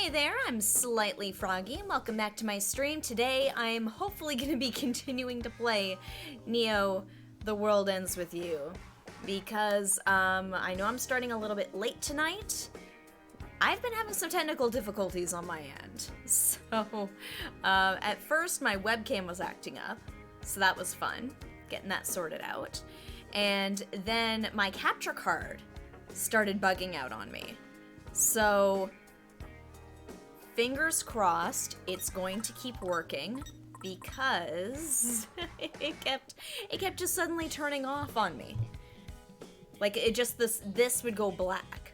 Hey there, I'm Slightly Froggy, and welcome back to my stream. Today, I'm hopefully going to be continuing to play Neo: The World Ends With You, because I know I'm starting a little bit late tonight. I've been having some technical difficulties on my end. So, at first, my webcam was acting up, so that was fun, getting that sorted out. And then my capture card started bugging out on me. So, fingers crossed it's going to keep working, because it kept just suddenly turning off on me. Like, it just, this would go black.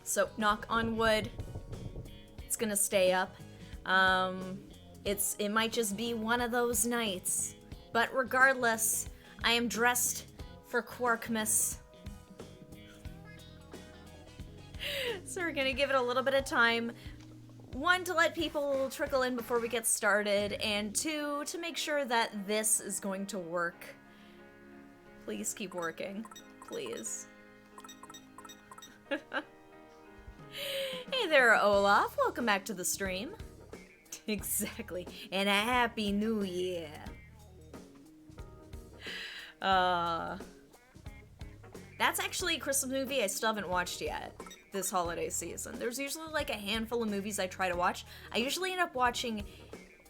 So, knock on wood, it's gonna stay up. It might just be one of those nights. But regardless, I am dressed for Quarkmas. So we're gonna give it a little bit of time. One, to let people trickle in before we get started, and two, to make sure that this is going to work. Please keep working. Please. Hey there, Olaf. Welcome back to the stream. Exactly. And a happy new year. That's actually a Christmas movie I still haven't watched yet this holiday season. There's usually like a handful of movies I try to watch. I usually end up watching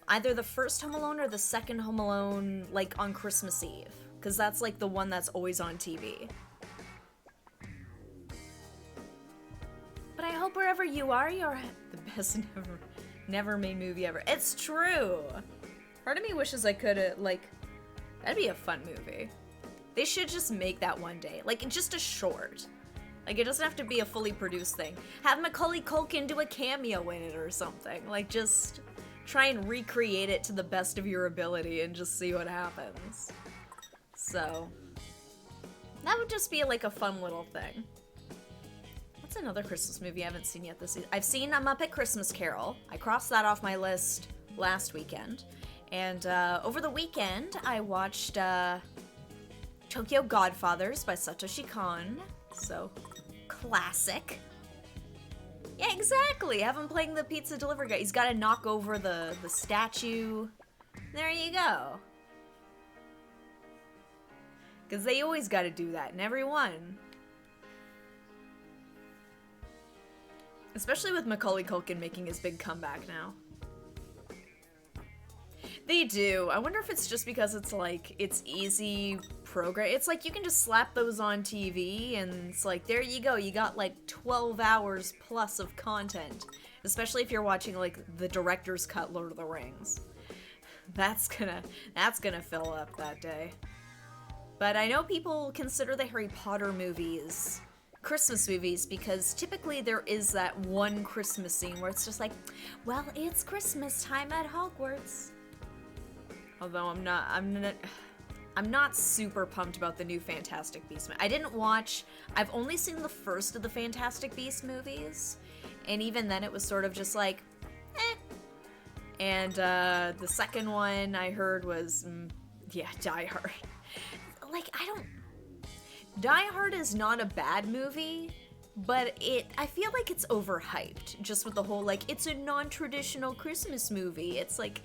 either the first Home Alone or the second Home Alone, like, on Christmas Eve, because that's like the one that's always on TV. But I hope wherever you are, you're the best never made movie ever. It's true! Part of me wishes I could've, like, that'd be a fun movie. They should just make that one day. Like, just a short. Like, it doesn't have to be a fully produced thing. Have Macaulay Culkin do a cameo in it or something. Like, just try and recreate it to the best of your ability and just see what happens. So, that would just be, like, a fun little thing. What's another Christmas movie I haven't seen yet this season? I've seen A Muppet Christmas Carol. I crossed that off my list last weekend. And, over the weekend, I watched, Tokyo Godfathers by Satoshi Kon. So, classic. Yeah, exactly. Have him playing the pizza delivery guy. He's got to knock over the statue. There you go. Because they always got to do that in every one. Especially with Macaulay Culkin making his big comeback now. They do. I wonder if it's just because it's like, it's easy program. It's like you can just slap those on TV and it's like, there you go. You got like 12 hours plus of content. Especially if you're watching like the director's cut Lord of the Rings. That's gonna fill up that day. But I know people consider the Harry Potter movies Christmas movies because typically there is that one Christmas scene where it's just like, well, it's Christmas time at Hogwarts. Although I'm not super pumped about the new Fantastic Beasts. I've only seen the first of the Fantastic Beasts movies, and even then it was sort of just like, eh. And the second one I heard was, Die Hard. Like, Die Hard is not a bad movie, but I feel like it's overhyped, just with the whole, like, it's a non-traditional Christmas movie. It's like,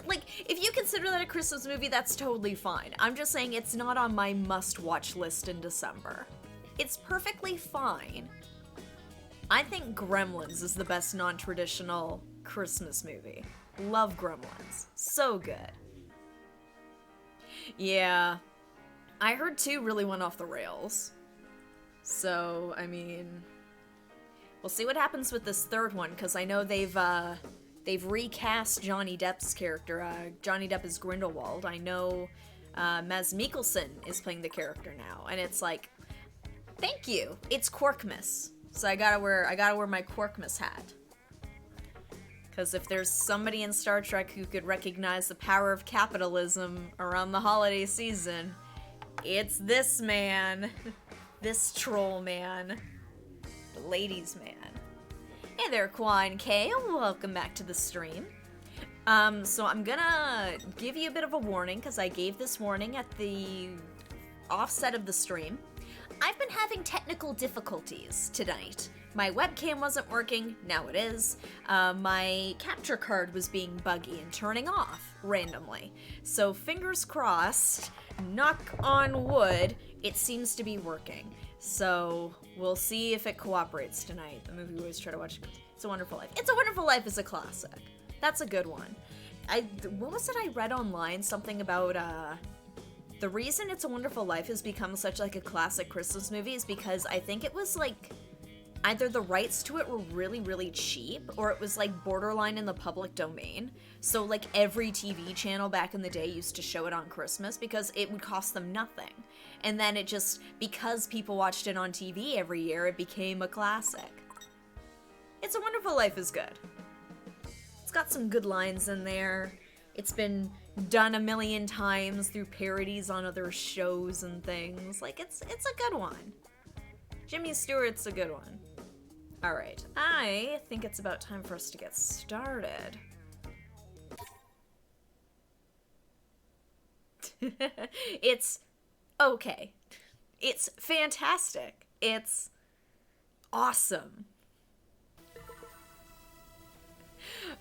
like, if you consider that a Christmas movie, that's totally fine. I'm just saying it's not on my must-watch list in December. It's perfectly fine. I think Gremlins is the best non-traditional Christmas movie. Love Gremlins. So good. Yeah. I heard 2 really went off the rails. So, I mean, we'll see what happens with this third one, because I know they've recast Johnny Depp's character. Johnny Depp is Grindelwald. I know Mads Mikkelsen is playing the character now, and it's like, thank you. It's Quarkmas, so I gotta wear my Quarkmas hat. Because if there's somebody in Star Trek who could recognize the power of capitalism around the holiday season, it's this man, this troll man, the ladies' man. Hey there, Quan K, welcome back to the stream. So I'm gonna give you a bit of a warning, because I gave this warning at the offset of the stream. I've been having technical difficulties tonight. My webcam wasn't working, now it is. My capture card was being buggy and turning off randomly. So fingers crossed, knock on wood, it seems to be working. So we'll see if it cooperates tonight. The movie we always try to watch, It's a Wonderful Life. It's a Wonderful Life is a classic. That's a good one. What was it I read online? Something about, the reason It's a Wonderful Life has become such like a classic Christmas movie is because I think it was like either the rights to it were really, really cheap or it was like borderline in the public domain. So like every TV channel back in the day used to show it on Christmas because it would cost them nothing. And then it just, because people watched it on TV every year, it became a classic. It's a Wonderful Life is good. It's got some good lines in there. It's been done a million times through parodies on other shows and things. Like, it's a good one. Jimmy Stewart's a good one. Alright, I think it's about time for us to get started. It's okay. It's fantastic. It's awesome.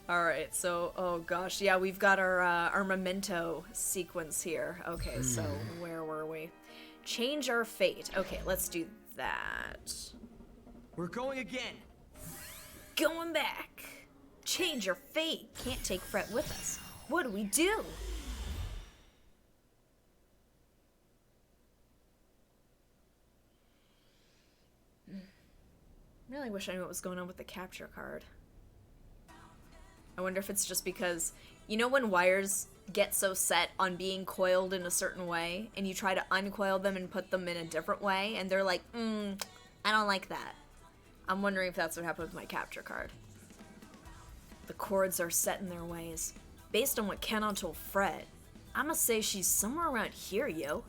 Alright, so, oh gosh, yeah, we've got our Memento sequence here. Okay, so where were we? Change our fate. Okay, let's do that. We're going again. Going back. Change your fate. Can't take Fret with us. What do we do? Really wish I knew what was going on with the capture card. I wonder if it's just because, you know when wires get so set on being coiled in a certain way, and you try to uncoil them and put them in a different way, and they're like, I don't like that. I'm wondering if that's what happened with my capture card. The cords are set in their ways. Based on what Kenon told Fred, I'ma say she's somewhere around here, yo.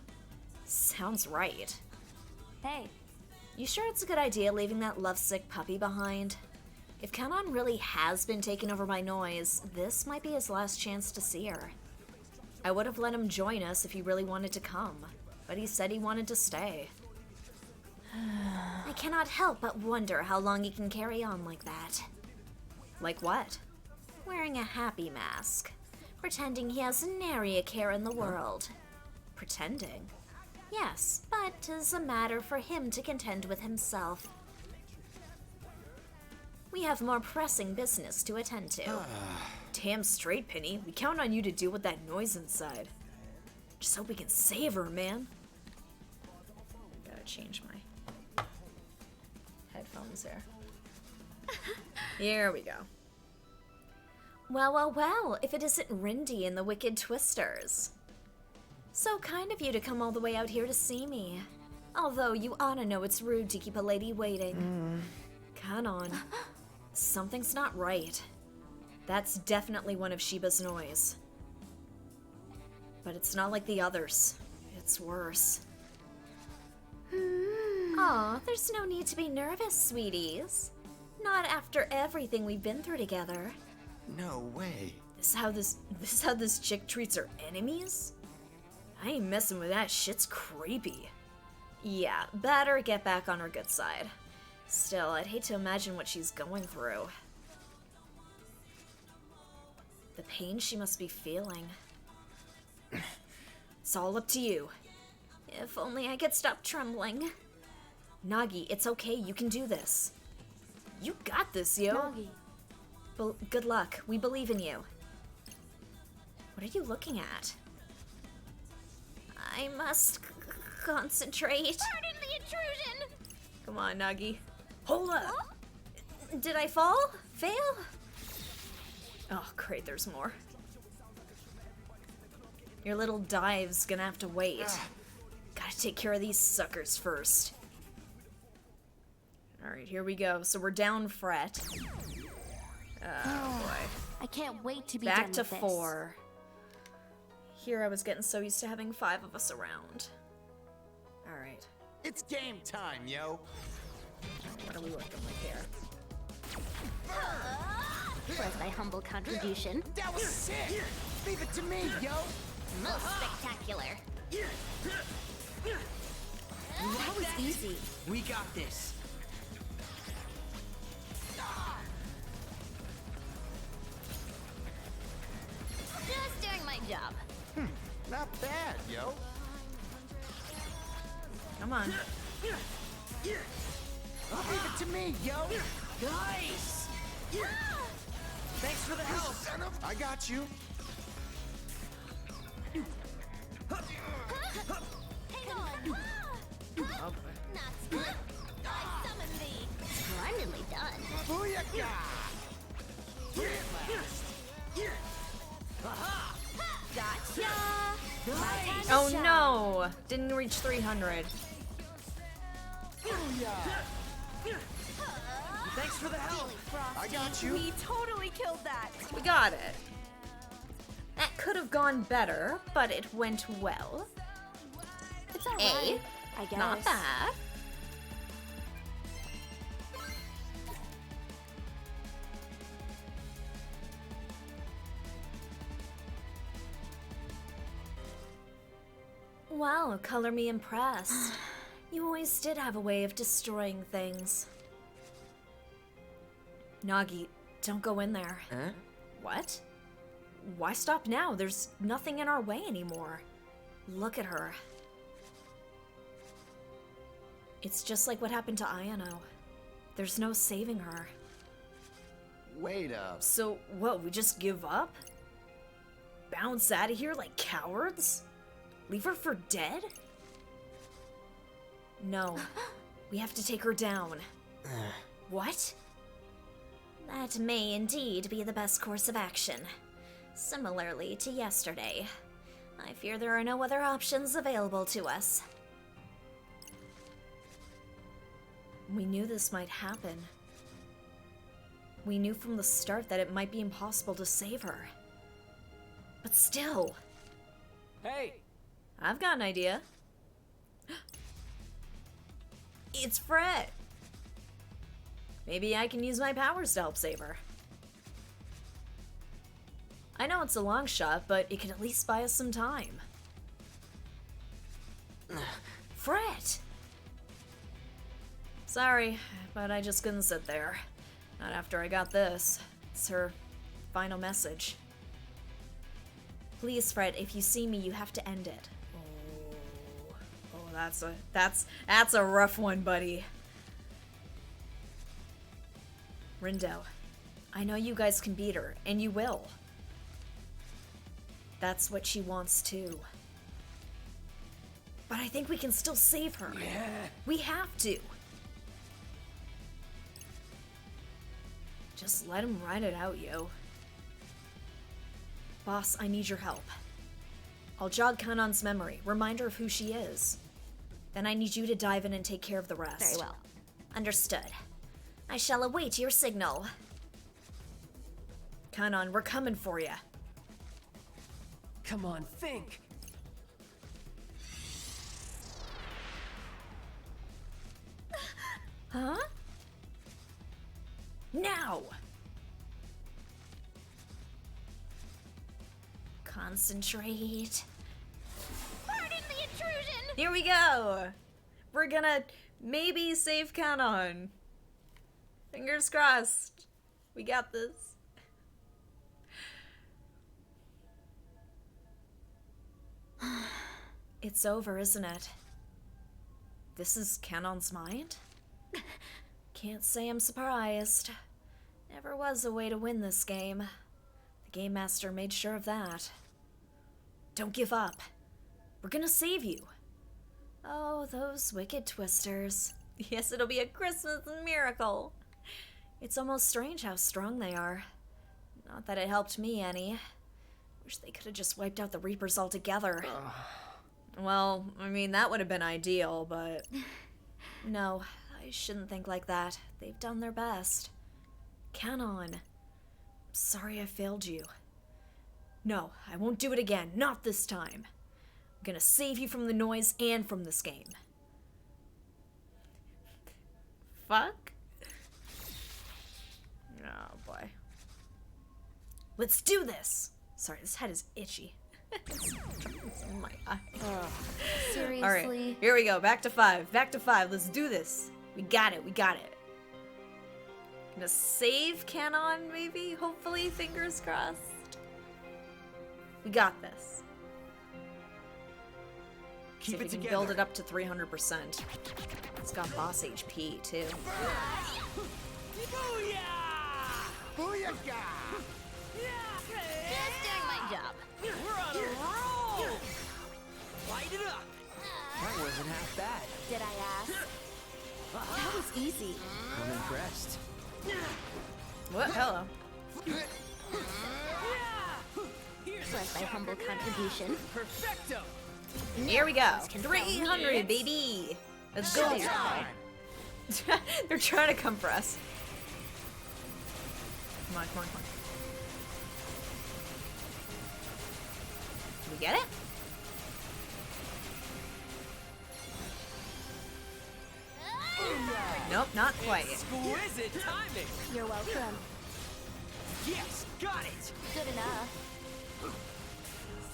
Sounds right. Hey. You sure it's a good idea leaving that lovesick puppy behind? If Kenon really has been taken over by noise, this might be his last chance to see her. I would have let him join us if he really wanted to come, but he said he wanted to stay. I cannot help but wonder how long he can carry on like that. Like what? Wearing a happy mask. Pretending he has nary a care in the world. Pretending? Yes, but 'tis a matter for him to contend with himself. We have more pressing business to attend to. Damn straight, Penny. We count on you to deal with that noise inside. Just hope we can save her, man. Gotta change my headphones there. Here we go. Well, well, well, if it isn't Rindy and the Wicked Twisters. So kind of you to come all the way out here to see me. Although you oughta know it's rude to keep a lady waiting. Come on. Something's not right. That's definitely one of Sheba's noise. But it's not like the others. It's worse. Aw, there's no need to be nervous, sweeties. Not after everything we've been through together. No way. This is how this chick treats her enemies? I ain't messing with that. Shit's creepy. Yeah, better get back on her good side. Still, I'd hate to imagine what she's going through. The pain she must be feeling. It's all up to you. If only I could stop trembling. Nagi, it's okay. You can do this. You got this, yo. Nagi. Good luck. We believe in you. What are you looking at? I must concentrate. Pardon the intrusion! Come on, Nagi. Hold up! Huh? Did I fall? Fail? Oh, great, there's more. Your little dive's gonna have to wait. Gotta take care of these suckers first. Alright, here we go. So we're down Fret. Oh boy. I can't wait to be Back done to with this. 4. Here I was getting so used to having 5 of us around. Alright. It's game time, yo. What are we working with here? Where's my humble contribution? That was sick. Leave it to me, yo. Most spectacular. That was easy. We got this. Not bad, yo. Come on. Leave it to me, yo. Nice. Thanks for the help. Son of... I got you. Hang on. Oh, Not split. I summon thee. Splendidly done. Booyaka! Gotcha. oh no! Didn't reach 300. Thanks for the help. I got you. We totally killed that. We got it. That could have gone better, but it went well. It's alright. I guess. Not bad. Wow, color me impressed. You always did have a way of destroying things. Nagi, don't go in there. Huh? What? Why stop now? There's nothing in our way anymore. Look at her. It's just like what happened to Ayano. There's no saving her. Wait up. So, what, we just give up? Bounce out of here like cowards? Leave her for dead? No. We have to take her down. What? That may indeed be the best course of action. Similarly to yesterday. I fear there are no other options available to us. We knew this might happen. We knew from the start that it might be impossible to save her. But still, Hey! I've got an idea. It's Fred! Maybe I can use my powers to help save her. I know it's a long shot, but it could at least buy us some time. Fred! Sorry, but I just couldn't sit there. Not after I got this. It's her final message. Please, Fred, if you see me, you have to end it. Oh, that's a rough one, buddy. Rindo, I know you guys can beat her, and you will. That's what she wants too. But I think we can still save her. Yeah. We have to. Just let him ride it out, yo. Boss, I need your help. I'll jog Kanon's memory, remind her of who she is. Then I need you to dive in and take care of the rest. Very well. Understood. I shall await your signal. Kanon, we're coming for you. Come on, think! Huh? Now! Concentrate. Pardon the intrusion. Here we go! We're gonna maybe save Kanon. Fingers crossed. We got this. It's over, isn't it? This is Kanon's mind? Can't say I'm surprised. Never was a way to win this game. The Game Master made sure of that. Don't give up. We're gonna save you. Oh, those wicked twisters. Yes, it'll be a Christmas miracle. It's almost strange how strong they are. Not that it helped me any. Wish they could have just wiped out the Reapers altogether. Well, I mean, that would have been ideal, but... No, I shouldn't think like that. They've done their best. Kanon. I'm sorry I failed you. No, I won't do it again. Not this time. I'm gonna save you from the noise and from this game. Fuck? Oh, boy. Let's do this! Sorry, this head is itchy. It's in my eye. Seriously? Alright, here we go. Back to 5. Back to 5. Let's do this. We got it. We got it. Gonna save Kanon, maybe? Hopefully, fingers crossed. We got this. See if Keep we it can together. build it up to 300%. It's got boss HP too. Booyah! Booyaka! Just doing my job. We're on a roll! Light it up! That wasn't half bad. Did I ask? That was easy. I'm impressed. What? Hello. Was my humble contribution. Perfecto! Here we go. 300, baby. Let's go. They're trying to come for us. Come on, come on, come on. Did we get it? Nope, not quite. Exquisite timing! You're welcome. Yes, got it! Good enough.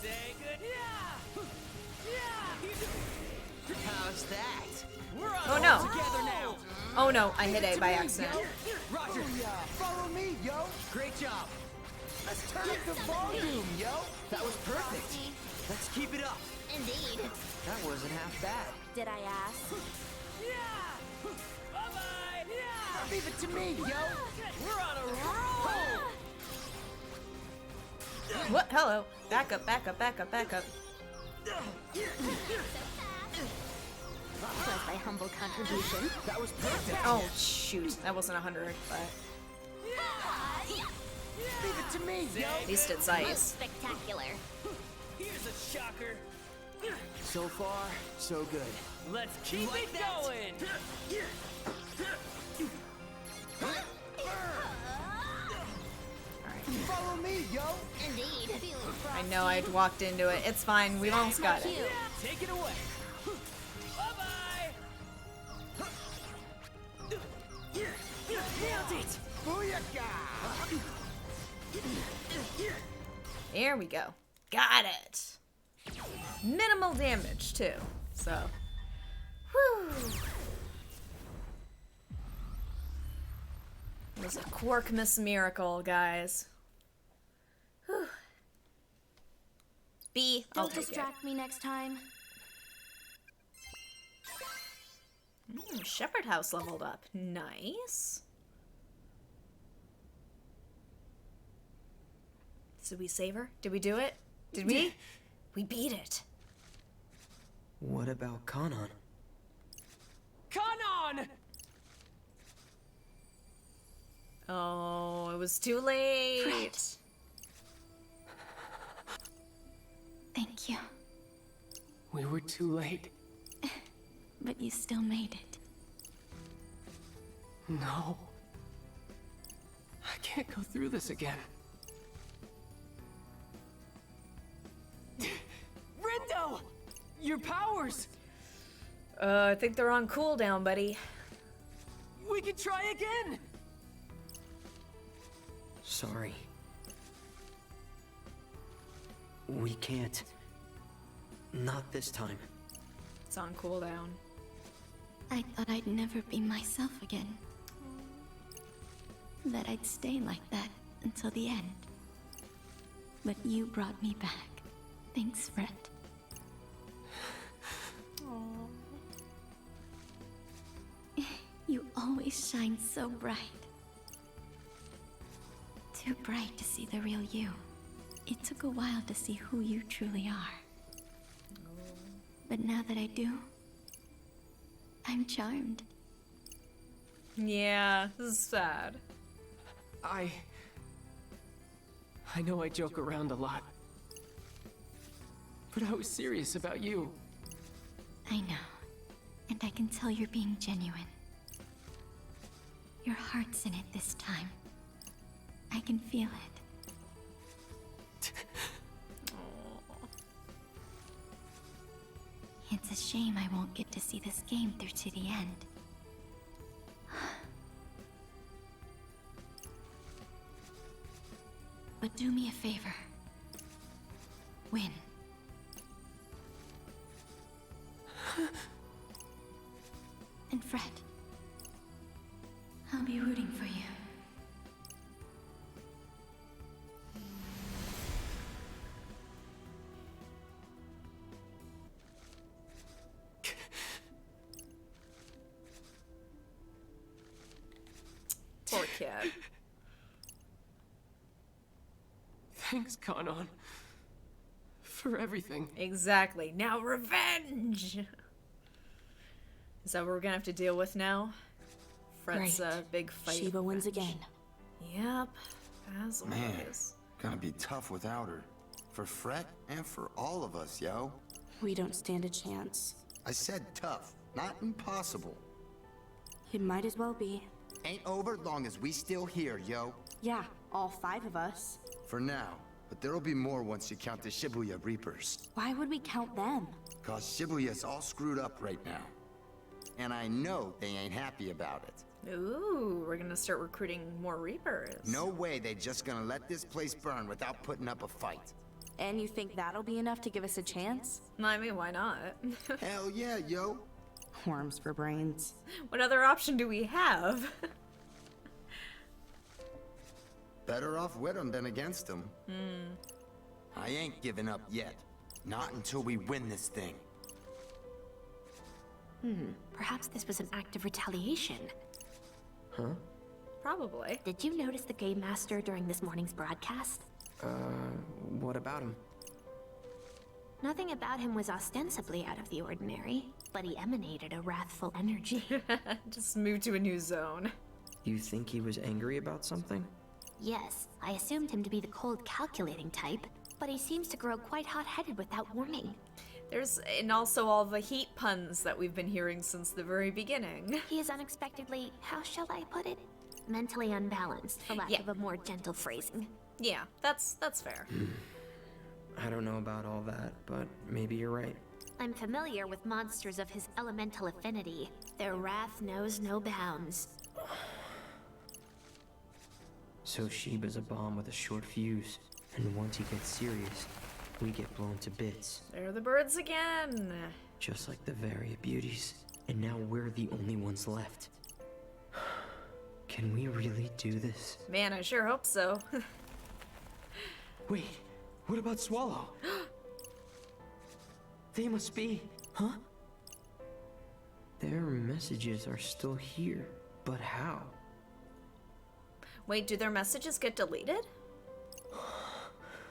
Say good. Yeah! How's that? We're on Oh, no. together now! Oh no, I hit A by accident. Roger! Follow me, yo! Great job! Let's turn up the volume, yo! That was perfect! Let's keep it up! Indeed. That wasn't half bad. Did I ask? Yeah! Bye-bye! Yeah! Leave it to me, yo! We're on a roll! What? Hello. Back up, back up, back up, back up. Was my humble contribution. That was perfect! Oh shoot, that wasn't 100, but Leave it to me, yo! at least it's Most ice. spectacular. Here's a shocker. So far, so good. Let's keep it going! Follow me, yo! Indeed. Feeling I know I'd walked into it. It's fine. We've almost got it. Take it away. Bye-bye! Nailed it! Booyaka! There we go. Got it. Minimal damage too. So, whew. It was a Quarkmas miracle, guys. Whew. B. I'll Don't take it. distract me next time. Shepherd House leveled up. Nice. Did we save her? Did we do it? Did we? We beat it. What about Kanon? Kanon! Oh, it was too late. Thank you, We were too late. but you still made it. No. I can't go through this again. Rindo! Your powers! I think they're on cooldown, buddy. We can try again! Sorry. We can't. Not this time. It's on cooldown. I thought I'd never be myself again. That I'd stay like that until the end. But you brought me back. Thanks, friend. You always shine so bright. Too bright to see the real you. It took a while to see who you truly are. But now that I do, I'm charmed. Yeah, this is sad. I know I joke around a lot. But I was serious about you. I know. And I can tell you're being genuine. Your heart's in it this time. I can feel it. It's a shame I won't get to see this game through to the end. But do me a favor. Win. And Fred, I'll be rooting for you. kid. Thanks, Kanon. For everything. Exactly. Now revenge! Is that what we're gonna have to deal with now? Fret's Great. big fight. Shiva wins again. Yep. As Man, always. gonna be tough without her. For Fret and for all of us, yo. We don't stand a chance. I said tough, not impossible. It might as well be. Ain't over long as we still here, yo. Yeah, all 5 of us. For now, but there'll be more once you count the Shibuya Reapers. Why would we count them? Cause Shibuya's all screwed up right now. And I know they ain't happy about it. Ooh, we're gonna start recruiting more Reapers. No way they just gonna let this place burn without putting up a fight. And you think that'll be enough to give us a chance? I mean, why not? Hell yeah, yo. Worms for brains. What other option do we have? Better off with them than against them. I ain't giving up yet. Not until we win this thing. Perhaps this was an act of retaliation. Probably. Did you notice the Game Master during this morning's broadcast? What about him? Nothing about him was ostensibly out of the ordinary, but he emanated a wrathful energy. Just move to a new zone. You think he was angry about something? Yes, I assumed him to be the cold, calculating type, but he seems to grow quite hot-headed without warning. And also all the heat puns that we've been hearing since the very beginning. He is unexpectedly, how shall I put it? Mentally unbalanced, for lack Yeah. of a more gentle phrasing. Yeah, that's fair. I don't know about all that, but maybe you're right. I'm familiar with monsters of his elemental affinity. Their wrath knows no bounds. So Shiba's a bomb with a short fuse, and once he gets serious, we get blown to bits. There are the birds again. Just like the Varia beauties. And now we're the only ones left. Can we really do this? Man, I sure hope so. Wait, what about Swallow? They must be... Huh? Their messages are still here, but how? Wait, do their messages get deleted?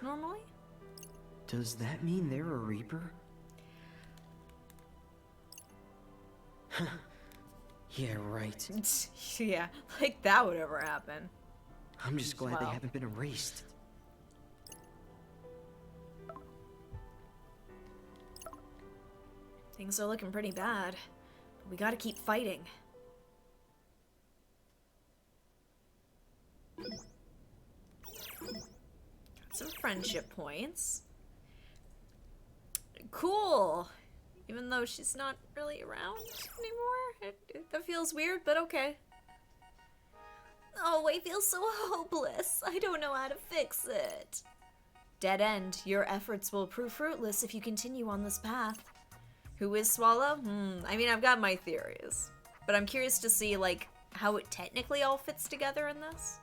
Normally? Does that mean they're a Reaper? Yeah, right. Yeah, like that would ever happen. I'm just glad they Wow. haven't been erased. Things are looking pretty bad. But we gotta keep fighting. Got some friendship points. Cool! Even though she's not really around anymore. That feels weird, but okay. Oh, I feel so hopeless. I don't know how to fix it. Dead end. Your efforts will prove fruitless if you continue on this path. Who is Swallow? I mean, I've got my theories. But I'm curious to see, like, how it technically all fits together in this.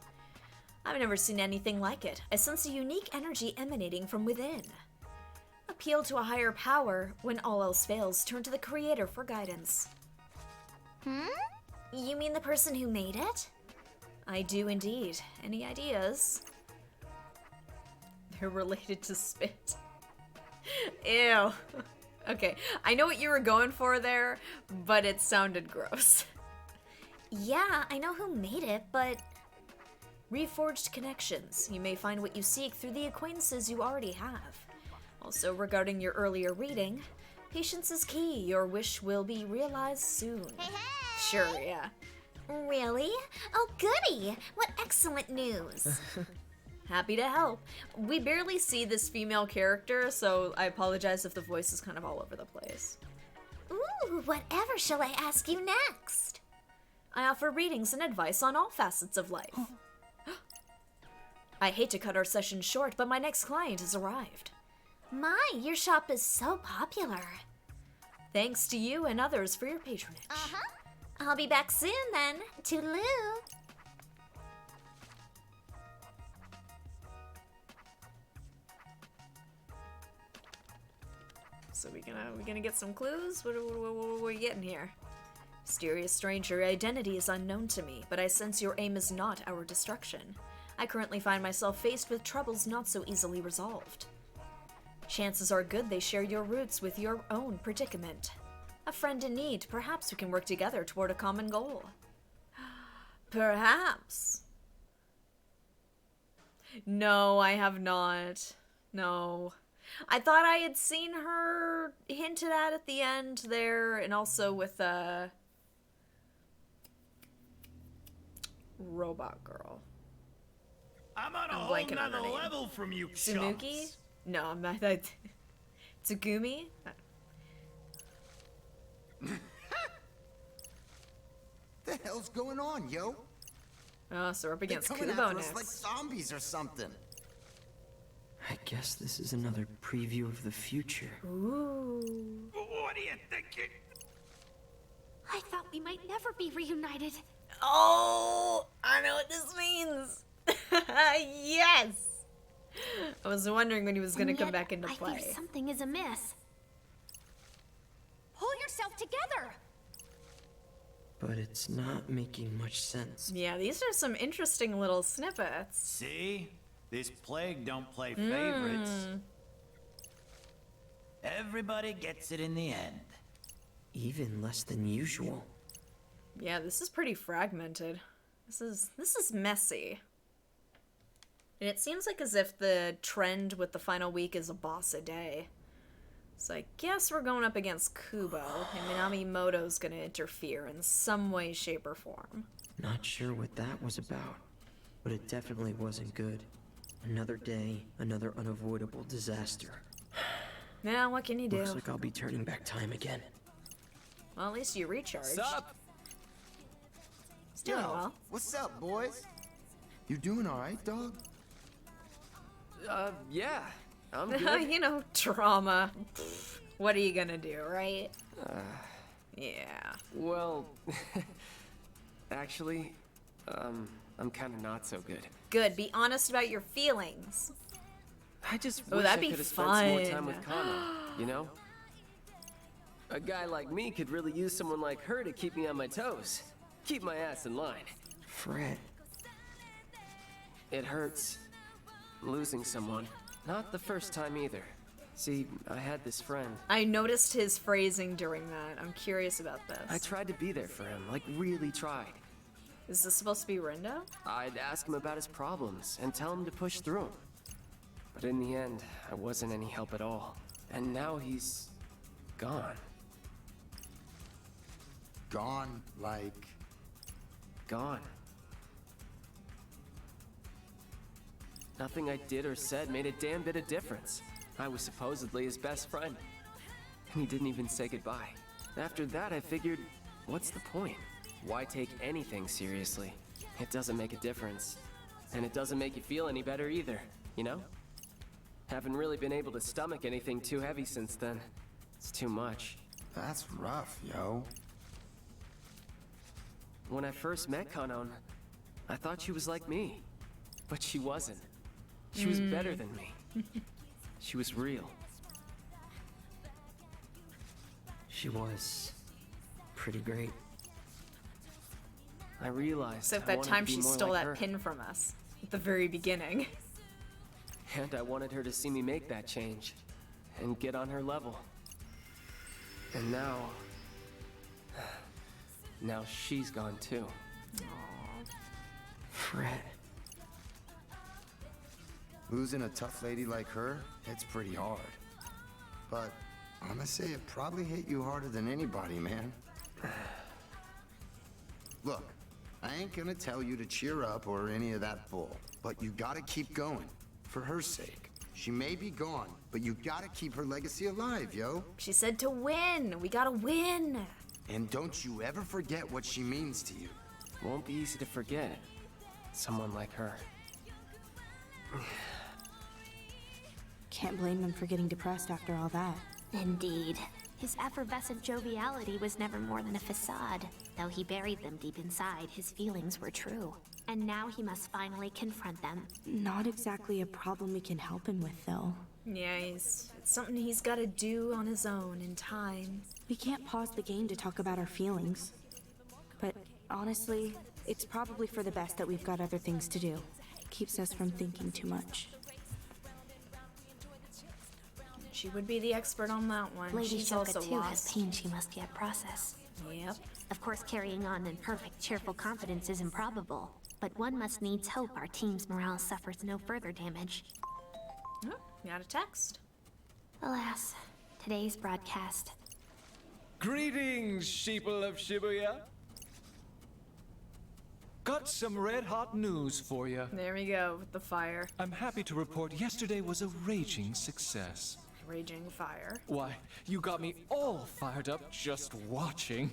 I've never seen anything like it. I sense a unique energy emanating from within. Appeal to a higher power. When all else fails, turn to the Creator for guidance. You mean the person who made it? I do indeed. Any ideas? They're related to spit. Ew. Okay, I know what you were going for there, but it sounded gross. Yeah, I know who made it, but... Reforged connections. You may find what you seek through the acquaintances you already have. Also, regarding your earlier reading, patience is key. Your wish will be realized soon. Hey, hey! Sure, yeah. Really? Oh, goody! What excellent news! Happy to help. We barely see this female character, so I apologize if the voice is kind of all over the place. Ooh, whatever shall I ask you next? I offer readings and advice on all facets of life. I hate to cut our session short, but my next client has arrived. My, your shop is so popular. Thanks to you and others for your patronage. Uh-huh. I'll be back soon then. Toodaloo. So we gonna get some clues? What are we getting here? Mysterious stranger, your identity is unknown to me, but I sense your aim is not our destruction. I currently find myself faced with troubles not so easily resolved. Chances are good they share your roots with your own predicament. A friend in need, perhaps we can work together toward a common goal. Perhaps. No, I have not. No. I thought I had seen her hinted at the end there, and also with Robot Girl. I'm on a I'm whole blanking on her nother name. level from you Tsumuki? chumps. No, I'm not. Tsugumi? The hell's going on, yo? Oh, so we're up They're against coming Kubo after us next. like zombies or something. I guess this is another preview of the future. Ooh. What do you think? I thought we might never be reunited. Oh, I know what this means. Yes. I was wondering when he was going to And come yet, back into I play. think something is amiss. Pull yourself together! But it's not making much sense. Yeah, these are some interesting little snippets. See? This plague don't play favorites. Everybody gets it in the end. Even less than usual. Yeah, this is pretty fragmented. This is messy. And it seems like as if the trend with the final week is a boss a day. So I guess we're going up against Kubo, and Minamimoto's gonna interfere in some way, shape, or form. Not sure what that was about, but it definitely wasn't good. Another day, another unavoidable disaster. Now, what can you do? Looks like I'll be turning back time again. Well, at least you recharged. Sup? It's doing well. What's up, boys? You doing alright, dog? Yeah. I'm good. You know, trauma. Pfft, what are you gonna do, right? Yeah. Well, actually, I'm kind of not so good. Good. Be honest about your feelings. I just Oh, wish that'd I be could have spent some more fun. time with Kana, you know? A guy like me could really use someone like her to keep me on my toes. Keep my ass in line. Fred, It hurts. Losing someone. Not the first time either. See, I had this friend. I noticed his phrasing during that. I'm curious about this. I tried to be there for him, like really tried. Is this supposed to be Rindo? I'd ask him about his problems and tell him to push through 'em. But in the end, I wasn't any help at all. And now he's gone. Gone, like... Gone. Nothing I did or said made a damn bit of difference. I was supposedly his best friend. And he didn't even say goodbye. After that, I figured, what's the point? Why take anything seriously? It doesn't make a difference. And it doesn't make you feel any better either, you know? Haven't really been able to stomach anything too heavy since then. It's too much. That's rough, yo. When I first met Kanon, I thought she was like me. But she wasn't. She was better than me. She was real. she was pretty great. I realized Except I that wanted time to be she more stole like that her. pin from us at the very beginning. And I wanted her to see me make that change and get on her level. And now... now she's gone too. Fred. Losing a tough lady like her, it's pretty hard. But I'ma say it probably hit you harder than anybody, man. Look, I ain't gonna tell you to cheer up or any of that bull, but you gotta keep going, for her sake. She may be gone, but you gotta keep her legacy alive, yo. She said to win. We gotta win. And don't you ever forget what she means to you. Won't be easy to forget. Someone like her. Can't blame him for getting depressed after all that. Indeed. His effervescent joviality was never more than a facade. Though he buried them deep inside, his feelings were true. And now he must finally confront them. Not exactly a problem we can help him with, though. Yeah, it's something he's gotta do on his own in time. We can't pause the game to talk about our feelings. Honestly, it's probably for the best that we've got other things to do. It keeps us from thinking too much. She would be the expert on that one. Lady She's Shoka also too has lost. pain she must yet process. Yep. Of course, carrying on in perfect, cheerful confidence is improbable. But one must needs hope our team's morale suffers no further damage. Oh, got a text. Alas, today's broadcast. Greetings, sheeple of Shibuya. Got some red-hot news for you. There we go with the fire. I'm happy to report yesterday was a raging success. Raging fire. Why, you got me all fired up just watching.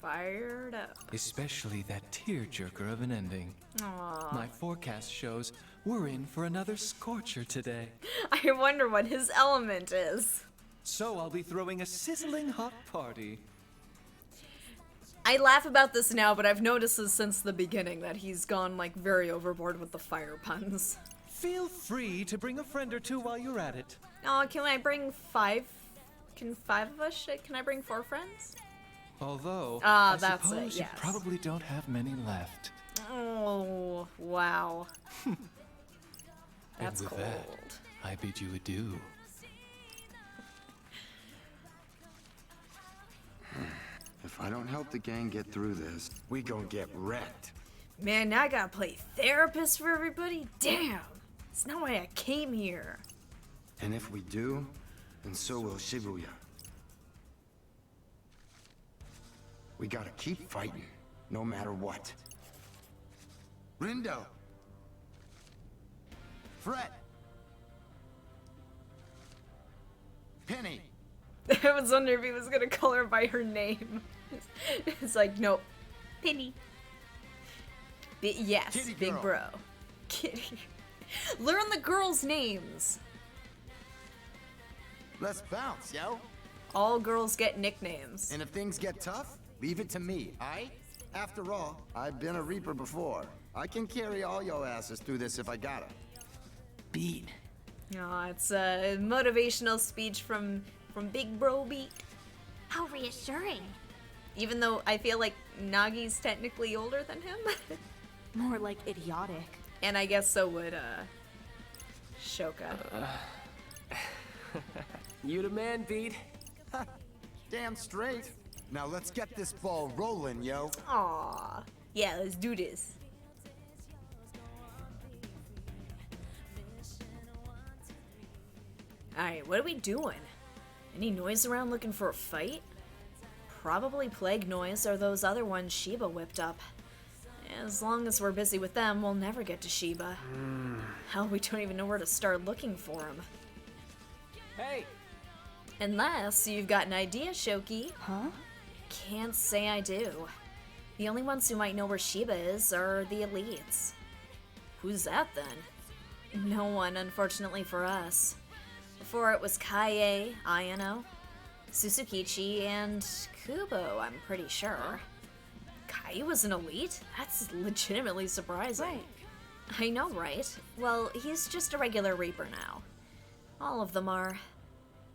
Fired up. Especially that tearjerker of an ending. Aww. My forecast shows we're in for another scorcher today. I wonder what his element is. So I'll be throwing a sizzling hot party. I laugh about this now, but I've noticed this since the beginning that he's gone like very overboard with the fire puns. Feel free to bring a friend or two while you're at it. Oh, can I bring 5? Can 5 of us? Can I bring 4 friends? Although, Ah, I that's it, suppose yes. you probably don't have many left. Oh, wow. That's and with cold. that, I bid you adieu. If I don't help the gang get through this, we gon' get wrecked. Man, now I gotta play therapist for everybody? Damn! It's not why I came here. And if we do, then so will Shibuya. We gotta keep fighting, no matter what. Rindo! Fred! Penny! I was wondering if he was gonna call her by her name. It's like, nope. Penny. Yes, Kitty big girl. bro. Kitty. Learn the girls' names. Let's bounce, yo! All girls get nicknames. And if things get tough, leave it to me, aight? After all, I've been a Reaper before. I can carry all your asses through this if I gotta. Beat. Aw, it's a motivational speech from Big Bro Beat. How reassuring. Even though I feel like Nagi's technically older than him. More like idiotic. And I guess so would, Shoka. You the man, Beat. Damn straight. Now let's get this ball rolling, yo. Aw. Yeah, let's do this. Alright, what are we doing? Any noise around looking for a fight? Probably Plague Noise or those other ones Shiba whipped up. As long as we're busy with them, we'll never get to Shiba. Hell, we don't even know where to start looking for him. Hey, Unless you've got an idea, Shoki. Huh? Can't say I do. The only ones who might know where Shiba is are the elites. Who's that then? No one, unfortunately for us. Before it was Kaie, Ayano, Suzukichi, and Kubo, I'm pretty sure. Kaie was an elite? That's legitimately surprising. I know, right? Well, he's just a regular Reaper now. All of them are.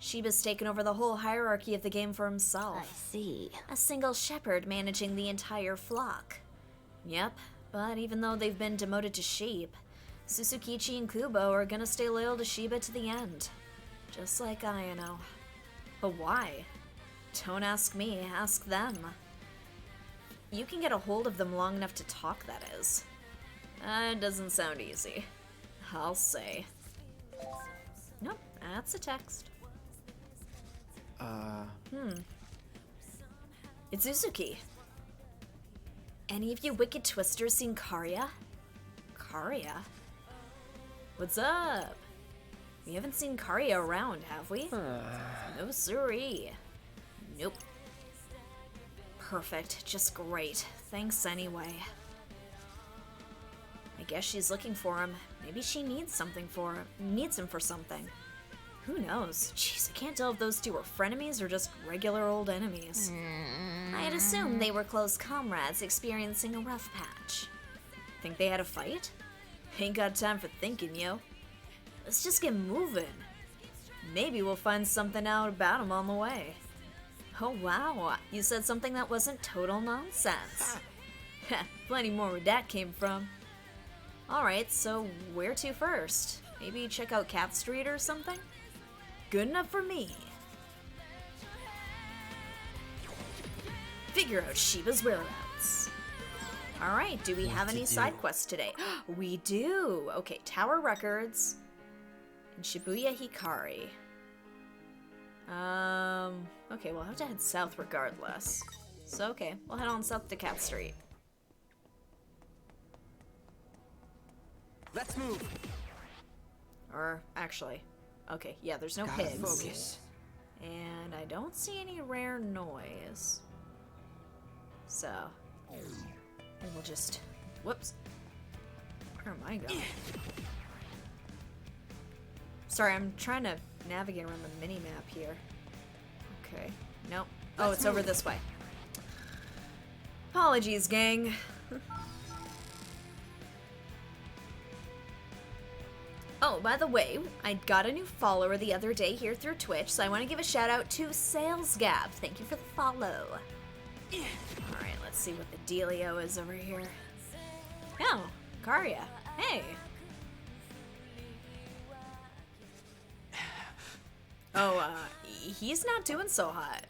Shiba's taken over the whole hierarchy of the game for I himself. see. A single shepherd managing the entire flock. Yep, but even though they've been demoted to sheep, Suzukichi and Kubo are gonna stay loyal to Shiba to the end. Just like Ayano. But why? Don't ask me, ask them. You can get a hold of them long enough to talk, that is. It doesn't sound easy. I'll say. Nope, that's a text. It's Uzuki. Any of you wicked twisters seen Karya? Karya? What's up? We haven't seen Karya around, have we? No siree. Nope. Perfect, just great. Thanks anyway. I guess she's looking for him. Maybe she needs him for something. Who knows? Jeez, I can't tell if those two are frenemies or just regular old enemies. I'd assume they were close comrades experiencing a rough patch. Think they had a fight? Ain't got time for thinking, yo. Let's just get moving. Maybe we'll find something out about them on the way. Oh wow, you said something that wasn't total nonsense. Plenty more where that came from. Alright, so where to first? Maybe check out Cat Street or something? Good enough for me. Figure out Shiba's whereabouts. Alright, do we have any side quests today? We do! Okay, Tower Records and Shibuya Hikari. Okay, we'll have to head south regardless. So, okay, we'll head on south to Cat Street. Let's move. Or, actually, okay, yeah, there's no Gotta pigs. focus. And I don't see any rare noise. So, maybe we'll just, whoops. Where am I going? Sorry, I'm trying to navigate around the mini-map here. Okay, nope. Oh, it's over this way. Apologies, gang. Oh, by the way, I got a new follower the other day here through Twitch, so I want to give a shout out to SalesGab. Thank you for the follow. Alright, let's see what the dealio is over here. Oh, Karya. Hey. Oh, he's not doing so hot.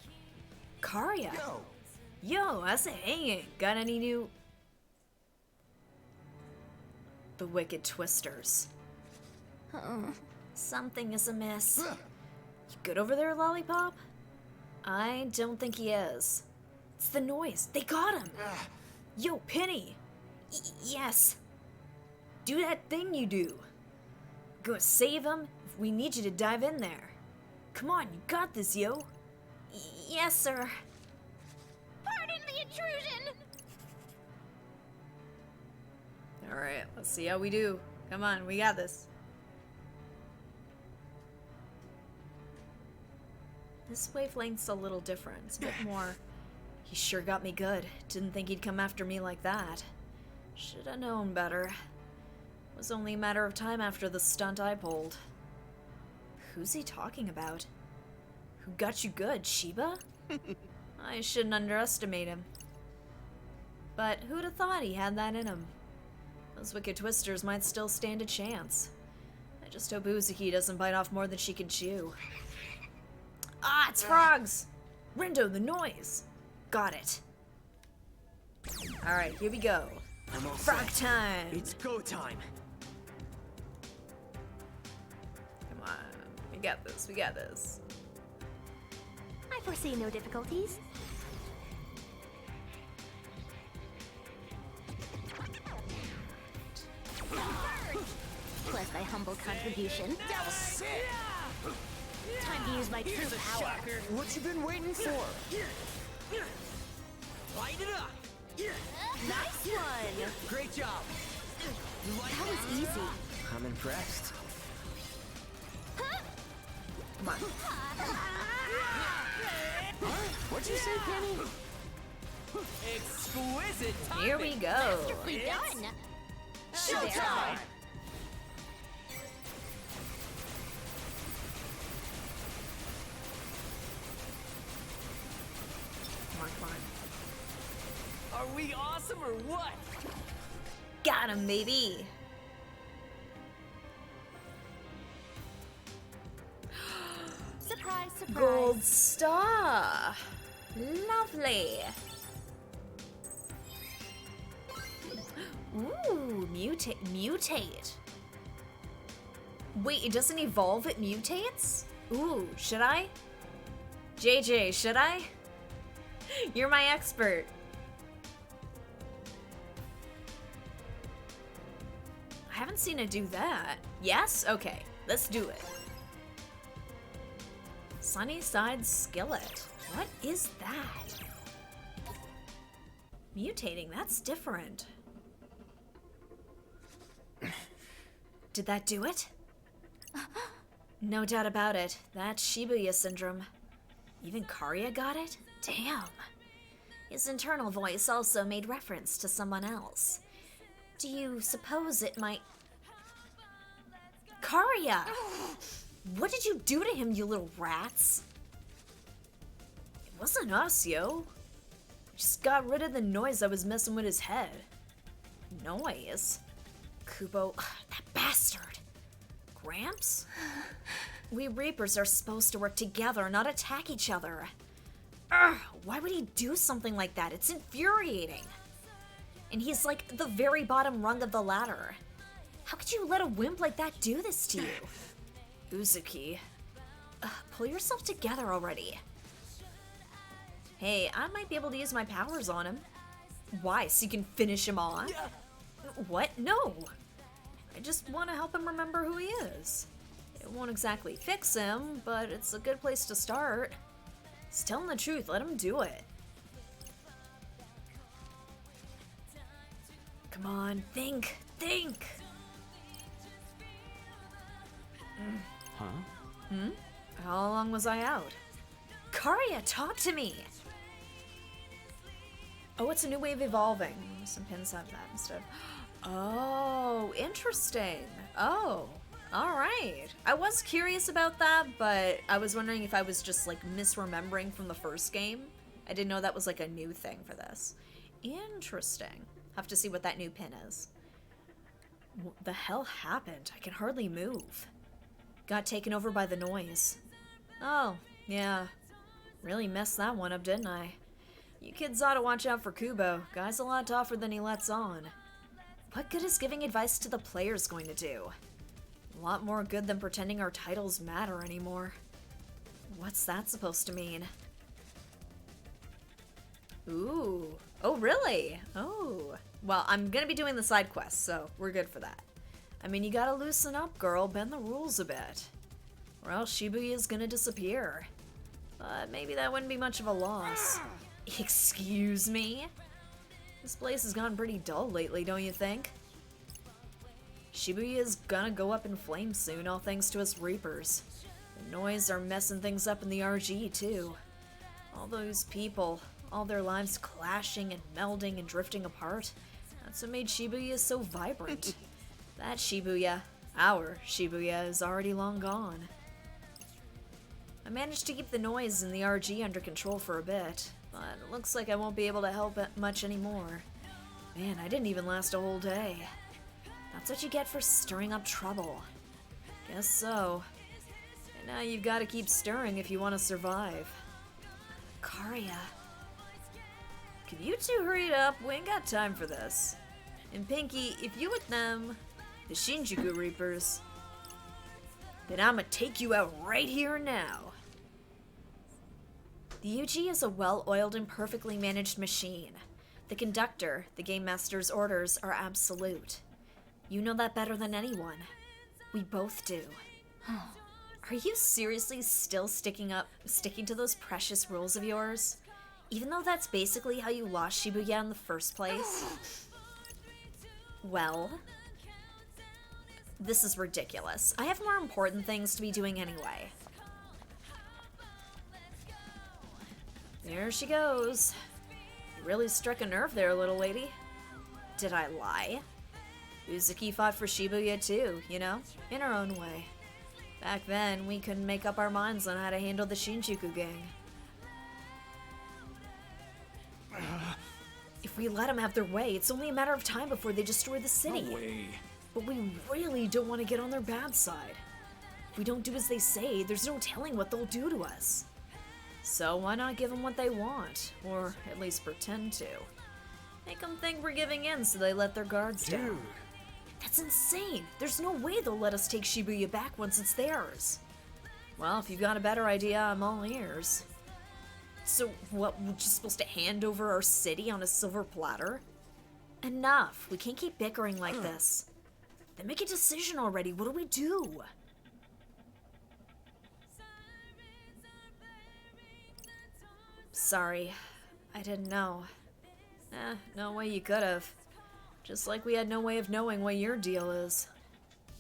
Karya. Yo, how's it hanging? Got any new... The Wicked Twisters. Something is amiss. You good over there, Lollipop? I don't think he is. It's the noise. They got him. Yo, Penny. Yes. Do that thing you do. Go save him. We need you to dive in there. Come on, you got this, yo. Yes, sir. Pardon the intrusion! Alright, let's see how we do. Come on, we got this. This wavelength's a little different. It's a bit more... He sure got me good. Didn't think he'd come after me like that. Should have known better. It was only a matter of time after the stunt I pulled. Who's he talking about? Who got you good, Shiba? I shouldn't underestimate him. But who'd have thought he had that in him? Those Wicked Twisters might still stand a chance. I just hope Uzuki doesn't bite off more than she can chew. Ah, it's frogs! Rindo, the noise! Got it. Alright, here we go. I'm all Frog set. time! It's go time. Come on. We got this, we got this. I foresee no difficulties. Was thy humble contribution. That was sick. Time to use my true power. What you been waiting for? Light it up. Nice one! Great job. That was easy. I'm impressed. Come on. What'd you say, Penny? Exquisite timing. Here we go. Masterfully done! Showtime. Come on, come on. Are we awesome or what? Got him, baby! Surprise, surprise. Gold star! Lovely! Ooh, mutate. Wait, it doesn't evolve, it mutates? Ooh, should I? JJ, should I? You're my expert. I haven't seen it do that. Yes? Okay, let's do it. Sunnyside Skillet. What is that? Mutating, that's different. Did that do it? No doubt about it. That's Shibuya syndrome. Even Karya got it? Damn. His internal voice also made reference to someone else. Do you suppose it might... Karya! What did you do to him, you little rats? It wasn't us, yo. We just just got rid of the noise that was messing with his head. Noise? Kubo, that bastard. Gramps? We Reapers are supposed to work together, not attack each other. Ugh, why would he do something like that? It's infuriating. And he's like the very bottom rung of the ladder. How could you let a wimp like that do this to you? Uzuki, pull yourself together already. Hey, I might be able to use my powers on him. Why? So you can finish him off? What? No. I just want to help him remember who he is. It won't exactly fix him, but it's a good place to start. He's telling the truth. Let him do it. Come on, think. Think. Huh? How long was I out? Karia, talk to me! Oh, it's a new way of evolving. Some pins have that instead. Oh, interesting. Oh, alright. I was curious about that, but I was wondering if I was just like misremembering from the first game. I didn't know that was like a new thing for this. Interesting. Have to see what that new pin is. What the hell happened? I can hardly move. Got taken over by the noise. Oh, yeah. Really messed that one up, didn't I? You kids ought to watch out for Kubo. Guy's a lot tougher than he lets on. What good is giving advice to the players going to do? A lot more good than pretending our titles matter anymore. What's that supposed to mean? Ooh. Oh, really? Oh. Well, I'm gonna be doing the side quests, so we're good for that. I mean, you gotta loosen up, girl. Bend the rules a bit. Or else Shibuya's gonna disappear. But maybe that wouldn't be much of a loss. Excuse me? This place has gone pretty dull lately, don't you think? Shibuya's gonna go up in flames soon, all thanks to us Reapers. The noise are messing things up in the RG, too. All those people, all their lives clashing and melding and drifting apart. That's what made Shibuya so vibrant. That Shibuya, our Shibuya, is already long gone. I managed to keep the noise in the RG under control for a bit, but it looks like I won't be able to help it much anymore. Man, I didn't even last a whole day. That's what you get for stirring up trouble. Guess so. And now you've got to keep stirring if you want to survive. Karia. Can you two hurry it up? We ain't got time for this. And Pinky, if you with them, the Shinjuku Reapers, then I'ma take you out right here and now. The UG is a well-oiled and perfectly managed machine. The conductor, the Game Master's orders, are absolute. You know that better than anyone. We both do. Are you seriously still sticking to those precious rules of yours? Even though that's basically how you lost Shibuya in the first place? Well, this is ridiculous. I have more important things to be doing anyway. There she goes. You really struck a nerve there, little lady. Did I lie? Uzuki fought for Shibuya too, you know? In her own way. Back then, we couldn't make up our minds on how to handle the Shinjuku gang. If we let them have their way, it's only a matter of time before they destroy the city. No way. But we really don't want to get on their bad side. If we don't do as they say, there's no telling what they'll do to us. So why not give them what they want? Or at least pretend to. Make them think we're giving in so they let their guards down. That's insane! There's no way they'll let us take Shibuya back once it's theirs. Well, if you've got a better idea, I'm all ears. So what, we're just supposed to hand over our city on a silver platter? Enough! We can't keep bickering like this. Then make a decision already. What do we do? Sorry. I didn't know. No way you could've. Just like we had no way of knowing what your deal is.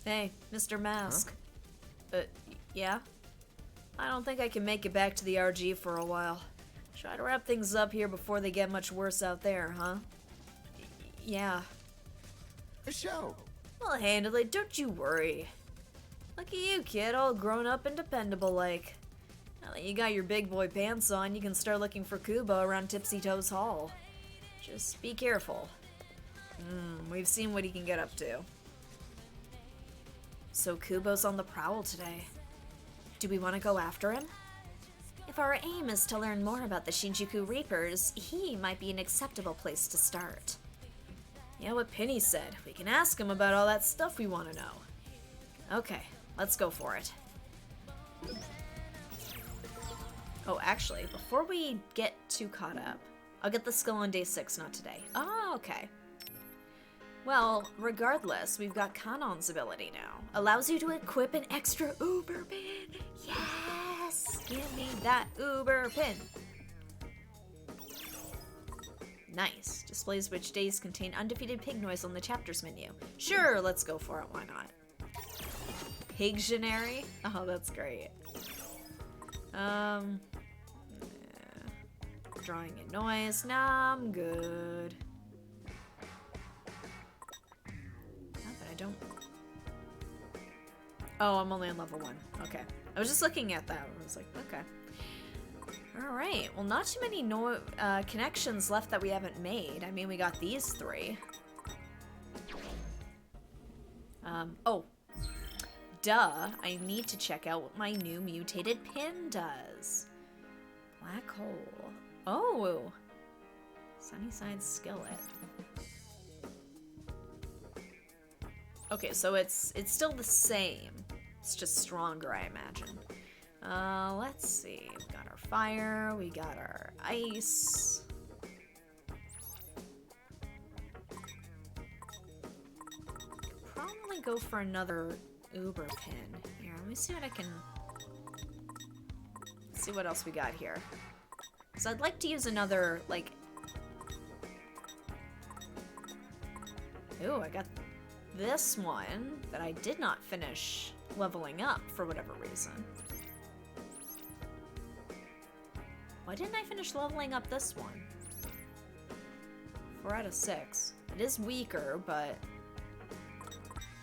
Hey, Mr. Mask. Yeah? I don't think I can make it back to the RG for a while. Try to wrap things up here before they get much worse out there, huh? Yeah. A show. I'll handle it, don't you worry. Look at you, kid, all grown up and dependable like. Now that you got your big boy pants on, you can start looking for Kubo around Tipsy Toes Hall. Just be careful. We've seen what he can get up to. So Kubo's on the prowl today. Do we want to go after him? If our aim is to learn more about the Shinjuku Reapers, he might be an acceptable place to start. Yeah, what Penny said. We can ask him about all that stuff we want to know. Okay, let's go for it. Oh, actually, before we get too caught up, I'll get the skill on day 6, not today. Oh, okay. Well, regardless, we've got Kanon's ability now. Allows you to equip an extra Uber pin. Yes! Give me that Uber pin. Nice. Displays which days contain undefeated pig noise on the chapters menu. Sure, let's go for it. Why not? Pigtionary? Oh, that's great. Drawing in noise. Nah, I'm good. Not that I don't. Oh, I'm only on level 1. Okay. I was just looking at that. I was like, okay. Alright. Well, not too many connections left that we haven't made. I mean, we got these 3. Oh. Duh. I need to check out what my new mutated pin does. Black hole. Oh. Sunnyside skillet. Okay, so it's still the same. It's just stronger, I imagine. Let's see. We got our fire, we got our ice. Probably go for another Uber pin. Here, let me see what I can... Let's see what else we got here. So I'd like to use another, like... Ooh, I got this one that I did not finish leveling up for whatever reason. Why didn't I finish leveling up this one? 4 out of 6. It is weaker, but...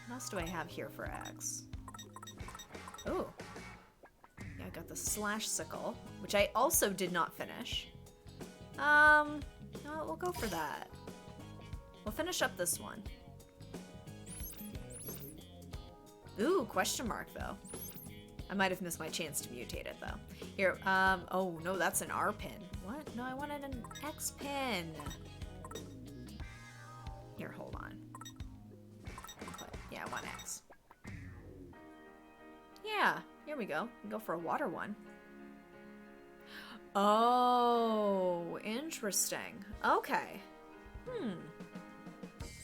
What else do I have here for X? Oh. Yeah, I got the slash sickle, which I also did not finish. No, we'll go for that. We'll finish up this one. Ooh, question mark, though. I might have missed my chance to mutate it, though. Here, oh, no, that's an R pin. What? No, I wanted an X pin. Here, hold on. Yeah, I want X. Yeah, here we go. We can go for a water one. Oh, interesting. Okay.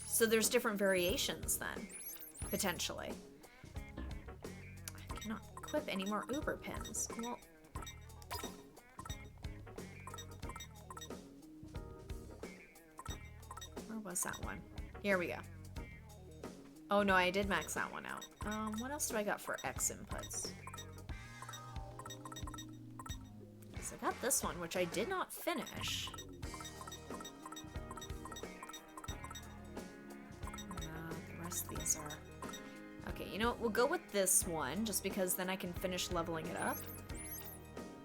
So there's different variations then, potentially. I cannot equip any more Uber pins. Well, where was that one? Here we go. Oh no, I did max that one out. What else do I got for X inputs? So I got this one, which I did not finish. The rest of these are... Okay, you know what? We'll go with this one, just because then I can finish leveling it up.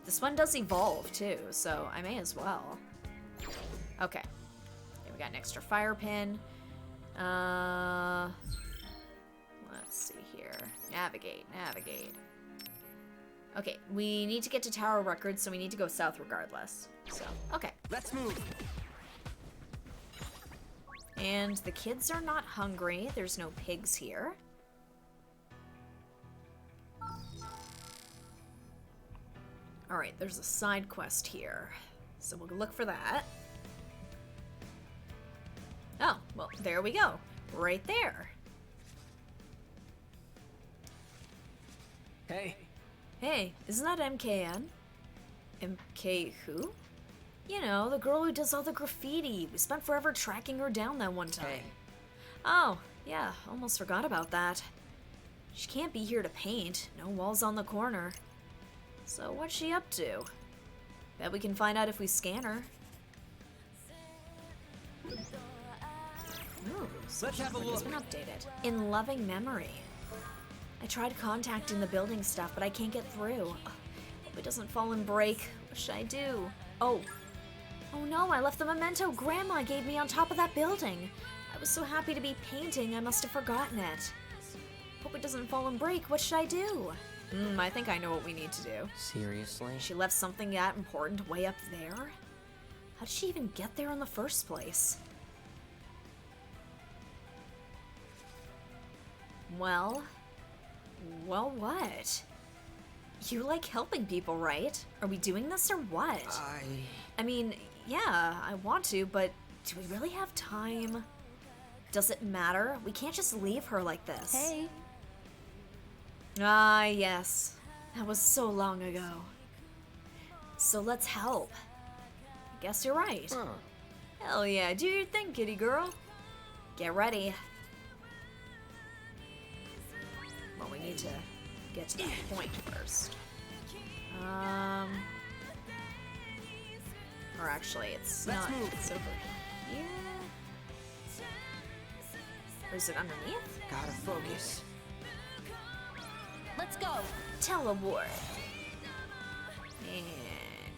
This one does evolve, too, so I may as well. Okay. Here we got an extra fire pin. Let's see here. Navigate, navigate. Okay, we need to get to Tower Records, so we need to go south regardless. So, okay. Let's move. And the kids are not hungry. There's no pigs here. Alright, there's a side quest here. So we'll look for that. Oh, well, there we go. Right there. Hey. Hey, isn't that MKN? MK who? You know, the girl who does all the graffiti. We spent forever tracking her down that one time. Hey. Oh, yeah, almost forgot about that. She can't be here to paint. No walls on the corner. So what's she up to? Bet we can find out if we scan her. Ooh, Let's have a look. It's been updated. In loving memory. I tried contacting the building staff, but I can't get through. Hope it doesn't fall and break. What should I do? Oh. Oh no, I left the memento Grandma gave me on top of that building. I was so happy to be painting, I must have forgotten it. Hope it doesn't fall and break. What should I do? I think I know what we need to do. Seriously? She left something that important way up there? How did she even get there in the first place? Well, what? You like helping people, right? Are we doing this or what? I mean, yeah, I want to, but do we really have time? Does it matter? We can't just leave her like this. Hey. Ah, yes. That was so long ago. So let's help. I guess you're right. Hell yeah, do your thing, kitty girl. Get ready. Well, we need to get to that point first. Or actually, it's not. It's over here. Or is it underneath? Gotta focus. Let's go. Teleward. And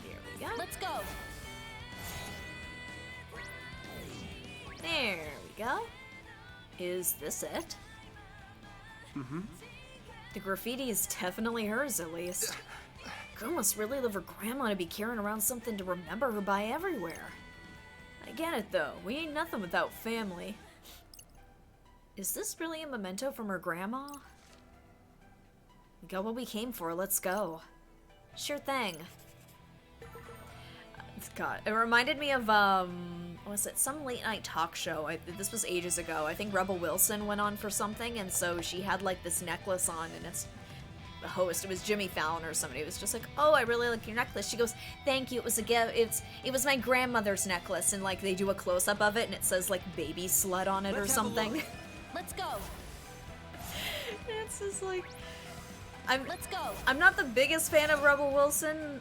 here we go. Let's go. There we go. Is this it? The graffiti is definitely hers, at least. Girl must really love her grandma to be carrying around something to remember her by everywhere. I get it, though. We ain't nothing without family. Is this really a memento from her grandma? We got what we came for, let's go. Sure thing. God, it reminded me of, was it some late night talk show? This was ages ago. I think Rebel Wilson went on for something, and so she had, like, this necklace on, and it's the host, it was Jimmy Fallon or somebody, was just like, oh, I really like your necklace. She goes, thank you, it was a gift, it was my grandmother's necklace, and, like, they do a close-up of it, and it says, like, baby slut on it or something. Let's go. It's just like... Let's go. I'm not the biggest fan of Rebel Wilson,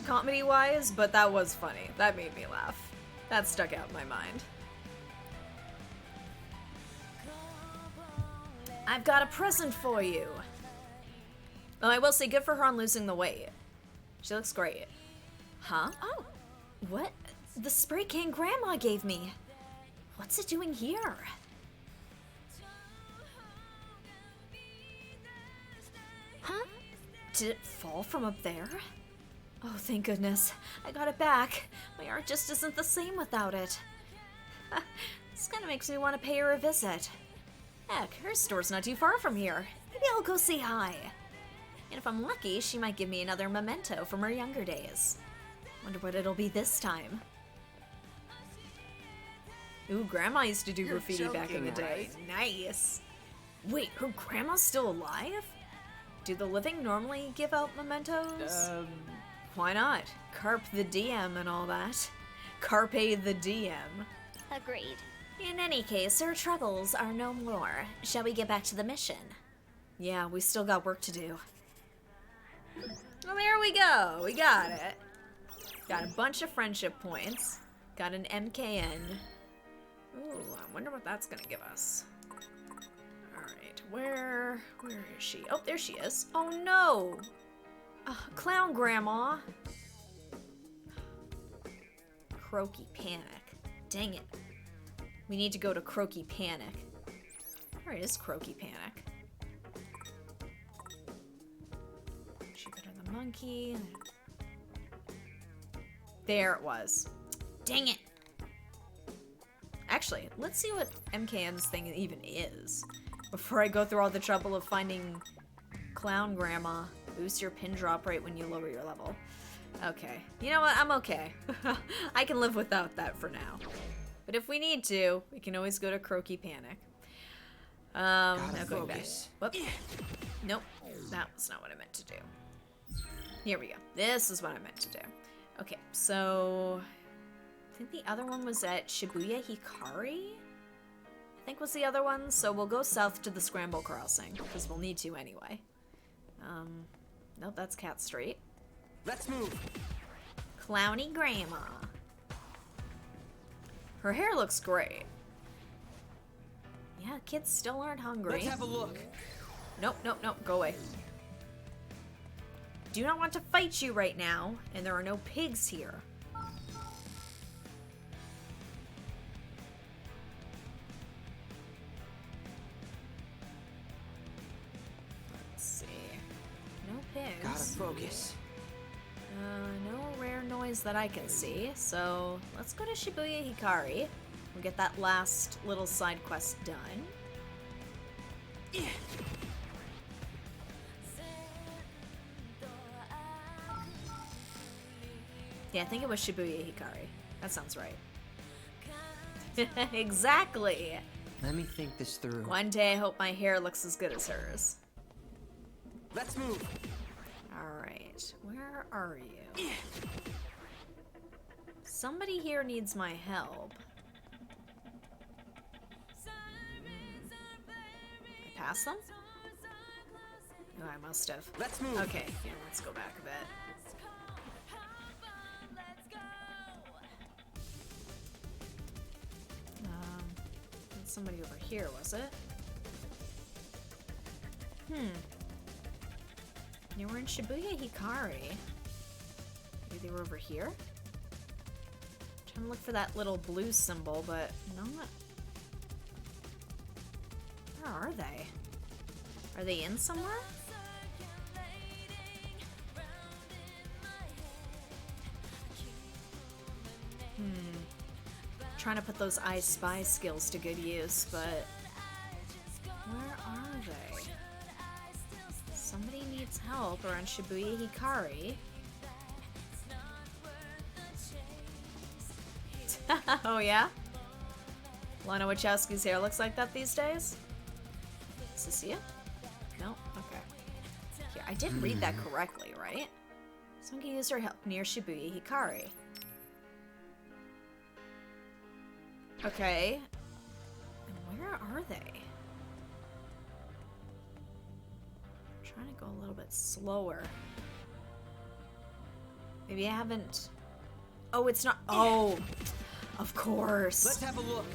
comedy-wise, but that was funny. That made me laugh. That stuck out in my mind. I've got a present for you. Well, I will say good for her on losing the weight. She looks great. Huh? Oh, what? The spray can Grandma gave me. What's it doing here? Huh? Did it fall from up there? Oh, thank goodness. I got it back. My art just isn't the same without it. This kind of makes me want to pay her a visit. Heck, her store's not too far from here. Maybe I'll go say hi. And if I'm lucky, she might give me another memento from her younger days. Wonder what it'll be this time. Ooh, Grandma used to do graffiti back in the day. Nice. Wait, her grandma's still alive? Do the living normally give out mementos? Why not? Carpe the DM and all that. Carpe the DM. Agreed. In any case, her troubles are no more. Shall we get back to the mission? Yeah, we still got work to do. Well, there we go. We got it. Got a bunch of friendship points. Got an MKN. Ooh, I wonder what that's gonna give us. Alright, where is she? Oh, there she is. Oh no! Clown Grandma! Croaky Panic. Dang it. We need to go to Croaky Panic. Where is Croaky Panic? Jupiter the Monkey. There it was. Dang it! Actually, let's see what MKM's thing even is. Before I go through all the trouble of finding Clown Grandma. Boost your pin drop rate when you lower your level. Okay. You know what? I'm okay. I can live without that for now. But if we need to, we can always go to Croaky Panic. Now going back. Whoop. Nope. That was not what I meant to do. Here we go. This is what I meant to do. Okay, so... I think the other one was at Shibuya Hikari? I think was the other one, so we'll go south to the Scramble Crossing, because we'll need to anyway. Nope, that's Cat Street. Let's move. Clowny Grandma. Her hair looks great. Yeah, kids still aren't hungry. Let's have a look. Nope, nope, nope, go away. Do not want to fight you right now, and there are no pigs here. pigs. Gotta focus. No rare noise that I can see, so let's go to Shibuya Hikari. We'll get that last little side quest done. Yeah, I think it was Shibuya Hikari. That sounds right. Exactly! Let me think this through. One day I hope my hair looks as good as hers. Let's move. Alright, where are you? Somebody here needs my help. I passed them? Oh, I must have. Let's move. Okay, yeah, let's go back a bit. That's somebody over here, was it? They were in Shibuya Hikari. Maybe they were over here? Trying to look for that little blue symbol, but not. Where are they? Are they in somewhere? Trying to put those I Spy skills to good use, but where are they? Somebody needs help around Shibuya Hikari. Oh yeah? Lana Wachowski's hair looks like that these days? Is this you? No? Okay. Yeah, I did read that correctly, right? Someone can use her help near Shibuya Hikari. Okay. And where are they? I'm trying to go a little bit slower. Maybe I haven't... Oh, it's not... Oh! Of course! Let's have a look.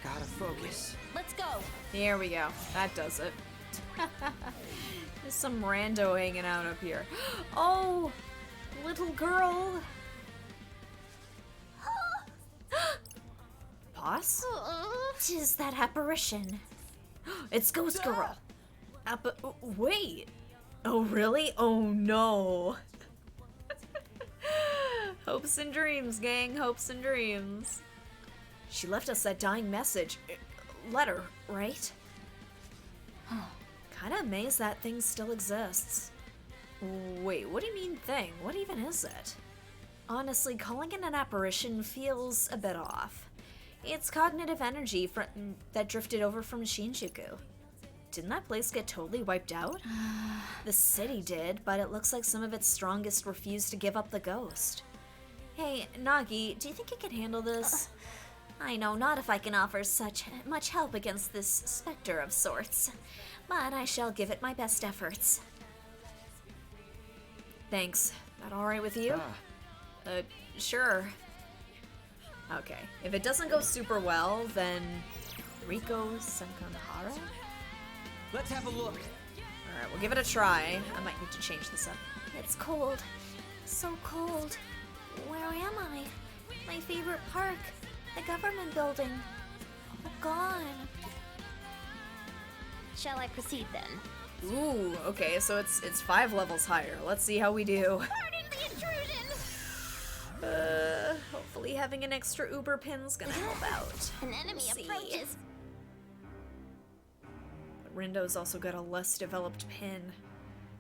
Gotta focus. Let's go. Here we go. That does it. There's some rando hanging out up here. Oh! Little girl! Boss? 'Tis that apparition. It's Ghost Girl. Wait. Oh, really? Oh, no. Hopes and dreams, gang. Hopes and dreams. She left us that dying message. Letter, right? Kinda amazed that thing still exists. Wait, what do you mean thing? What even is it? Honestly, calling it an apparition feels a bit off. It's cognitive energy that drifted over from Shinjuku. Didn't that place get totally wiped out? The city did, but it looks like some of its strongest refused to give up the ghost. Hey, Nagi, do you think you can handle this? I know not if I can offer such much help against this specter of sorts, but I shall give it my best efforts. Thanks. That alright with you? Sure. Okay, if it doesn't go super well, then Riko Senkanhara? Let's have a look. Alright, we'll give it a try. I might need to change this up. It's cold. So cold. Where am I? My favorite park. The government building. All gone. Shall I proceed then? Ooh, okay, so it's 5 levels higher. Let's see how we do. Pardon the intrusion! Hopefully having an extra Uber pin's gonna help out. An enemy approaches. But Rindo's also got a less developed pin.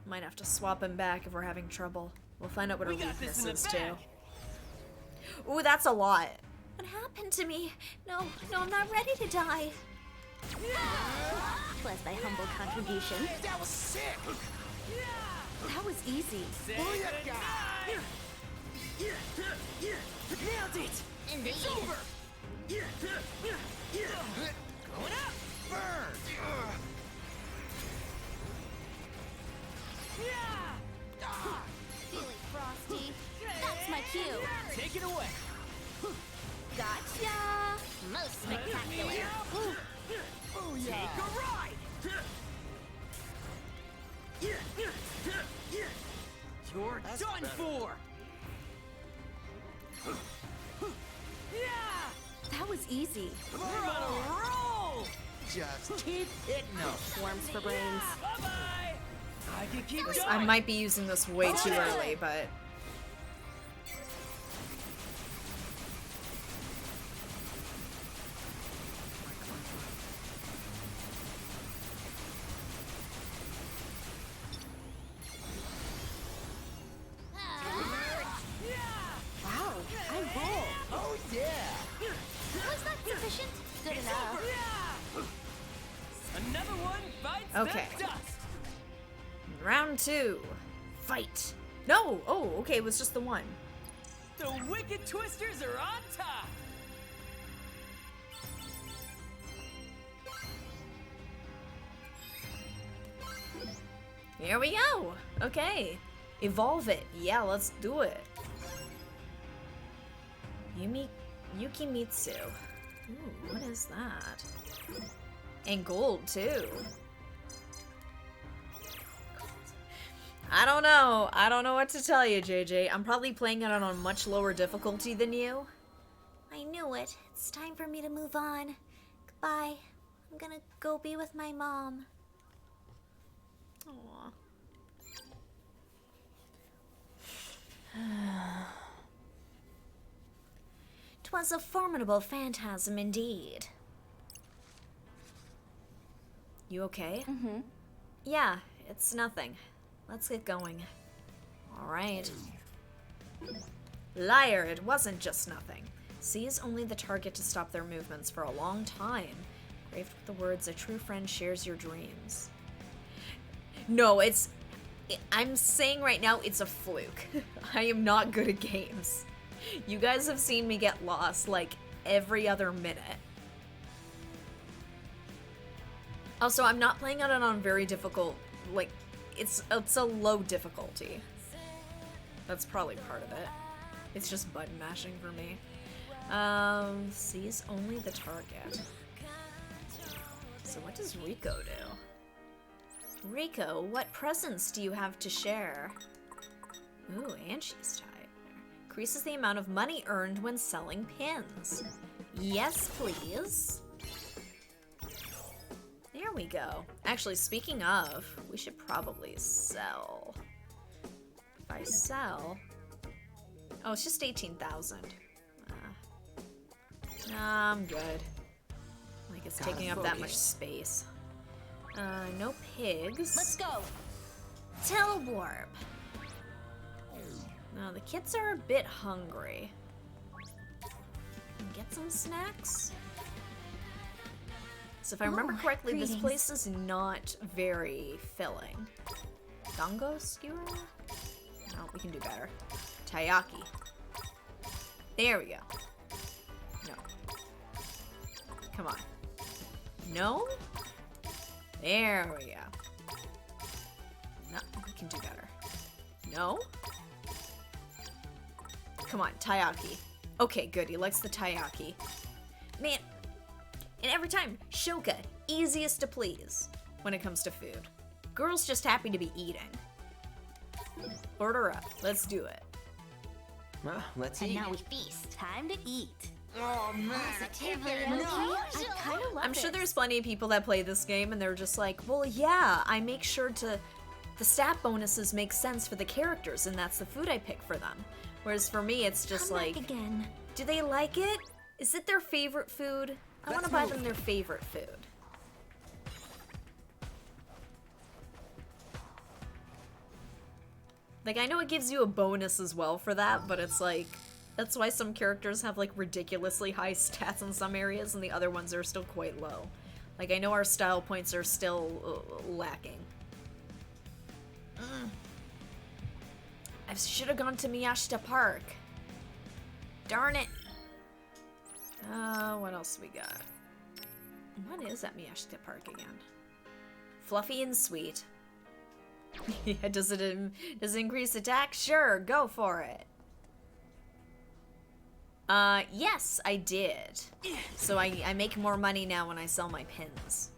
Might have to swap him back if we're having trouble. We'll find out what her weakness is too. Ooh, that's a lot. What happened to me? No, I'm not ready to die. Was thy humble contribution. That was sick. That was easy. Nailed it. Indeed. It's over. Going up. Burn. Feeling frosty. That's my cue. Take it away. Gotcha. Most spectacular. Take a ride. You're done for. That was easy. We're on a roll. Just Keep hitting them. Worms for brains. Bye-bye. I can keep I going. might be using this way too early, but... Wow, I roll. Oh yeah! Was that sufficient? Good enough. Another one bites Okay. the dust. Round 2. Fight. No! Oh, okay, it was just the one. The Wicked Twisters are on top. Here we go! Okay. Evolve it. Yeah, let's do it. Yukimitsu. Ooh, what is that? And gold, too. I don't know. I don't know what to tell you, JJ. I'm probably playing it on a much lower difficulty than you. I knew it. It's time for me to move on. Goodbye. I'm gonna go be with my mom. Aww. 'Twas a formidable phantasm indeed. You okay? Mm-hmm. Yeah, it's nothing. Let's get going. Alright. Liar, it wasn't just nothing. Seize only the target to stop their movements for a long time. Graved with the words, a true friend shares your dreams. No, I'm saying right now it's a fluke. I am not good at games. You guys have seen me get lost like every other minute. Also, I'm not playing it on very difficult, like, it's a low difficulty. That's probably part of it. It's just button mashing for me. Seize only the target. So what does Rico do? Rico, what presents do you have to share? Ooh, and she's tied. Increases the amount of money earned when selling pins. Yes, please. There we go. Actually, speaking of, we should probably sell. If I sell... Oh, it's just 18,000. Nah, I'm good. Like, it's taking up that much space. No pigs. Let's go. Telewarp. No, the kids are a bit hungry. Get some snacks? So if I remember correctly, this greetings. place is not very filling. Dango skewer? No, we can do better. Taiyaki. There we go. No. Come on. No? There we go. No, we can do better. No? Come on, taiyaki. Okay, good. He likes the taiyaki. Man, and every time, Shoka, easiest to please when it comes to food. Girl's just happy to be eating. Order up. Let's do it. Well, let's And eat. now we feast. Time to eat. Oh man! Positively, I kind of love I'm sure this. there's plenty of people that play this game and they're just like, well, yeah, I make sure to... The stat bonuses make sense for the characters and that's the food I pick for them. Whereas for me, it's just Come like, back again. do they like it? Is it their favorite food? I want to buy them their favorite food. Like, I know it gives you a bonus as well for that, but it's like, that's why some characters have like ridiculously high stats in some areas and the other ones are still quite low. Like, I know our style points are still lacking. I should have gone to Miyashita Park. Darn it. What else we got? What is at Miyashita Park again? Fluffy and sweet. Yeah, does it increase attack? Sure, go for it. Yes, I did. So I make more money now when I sell my pins.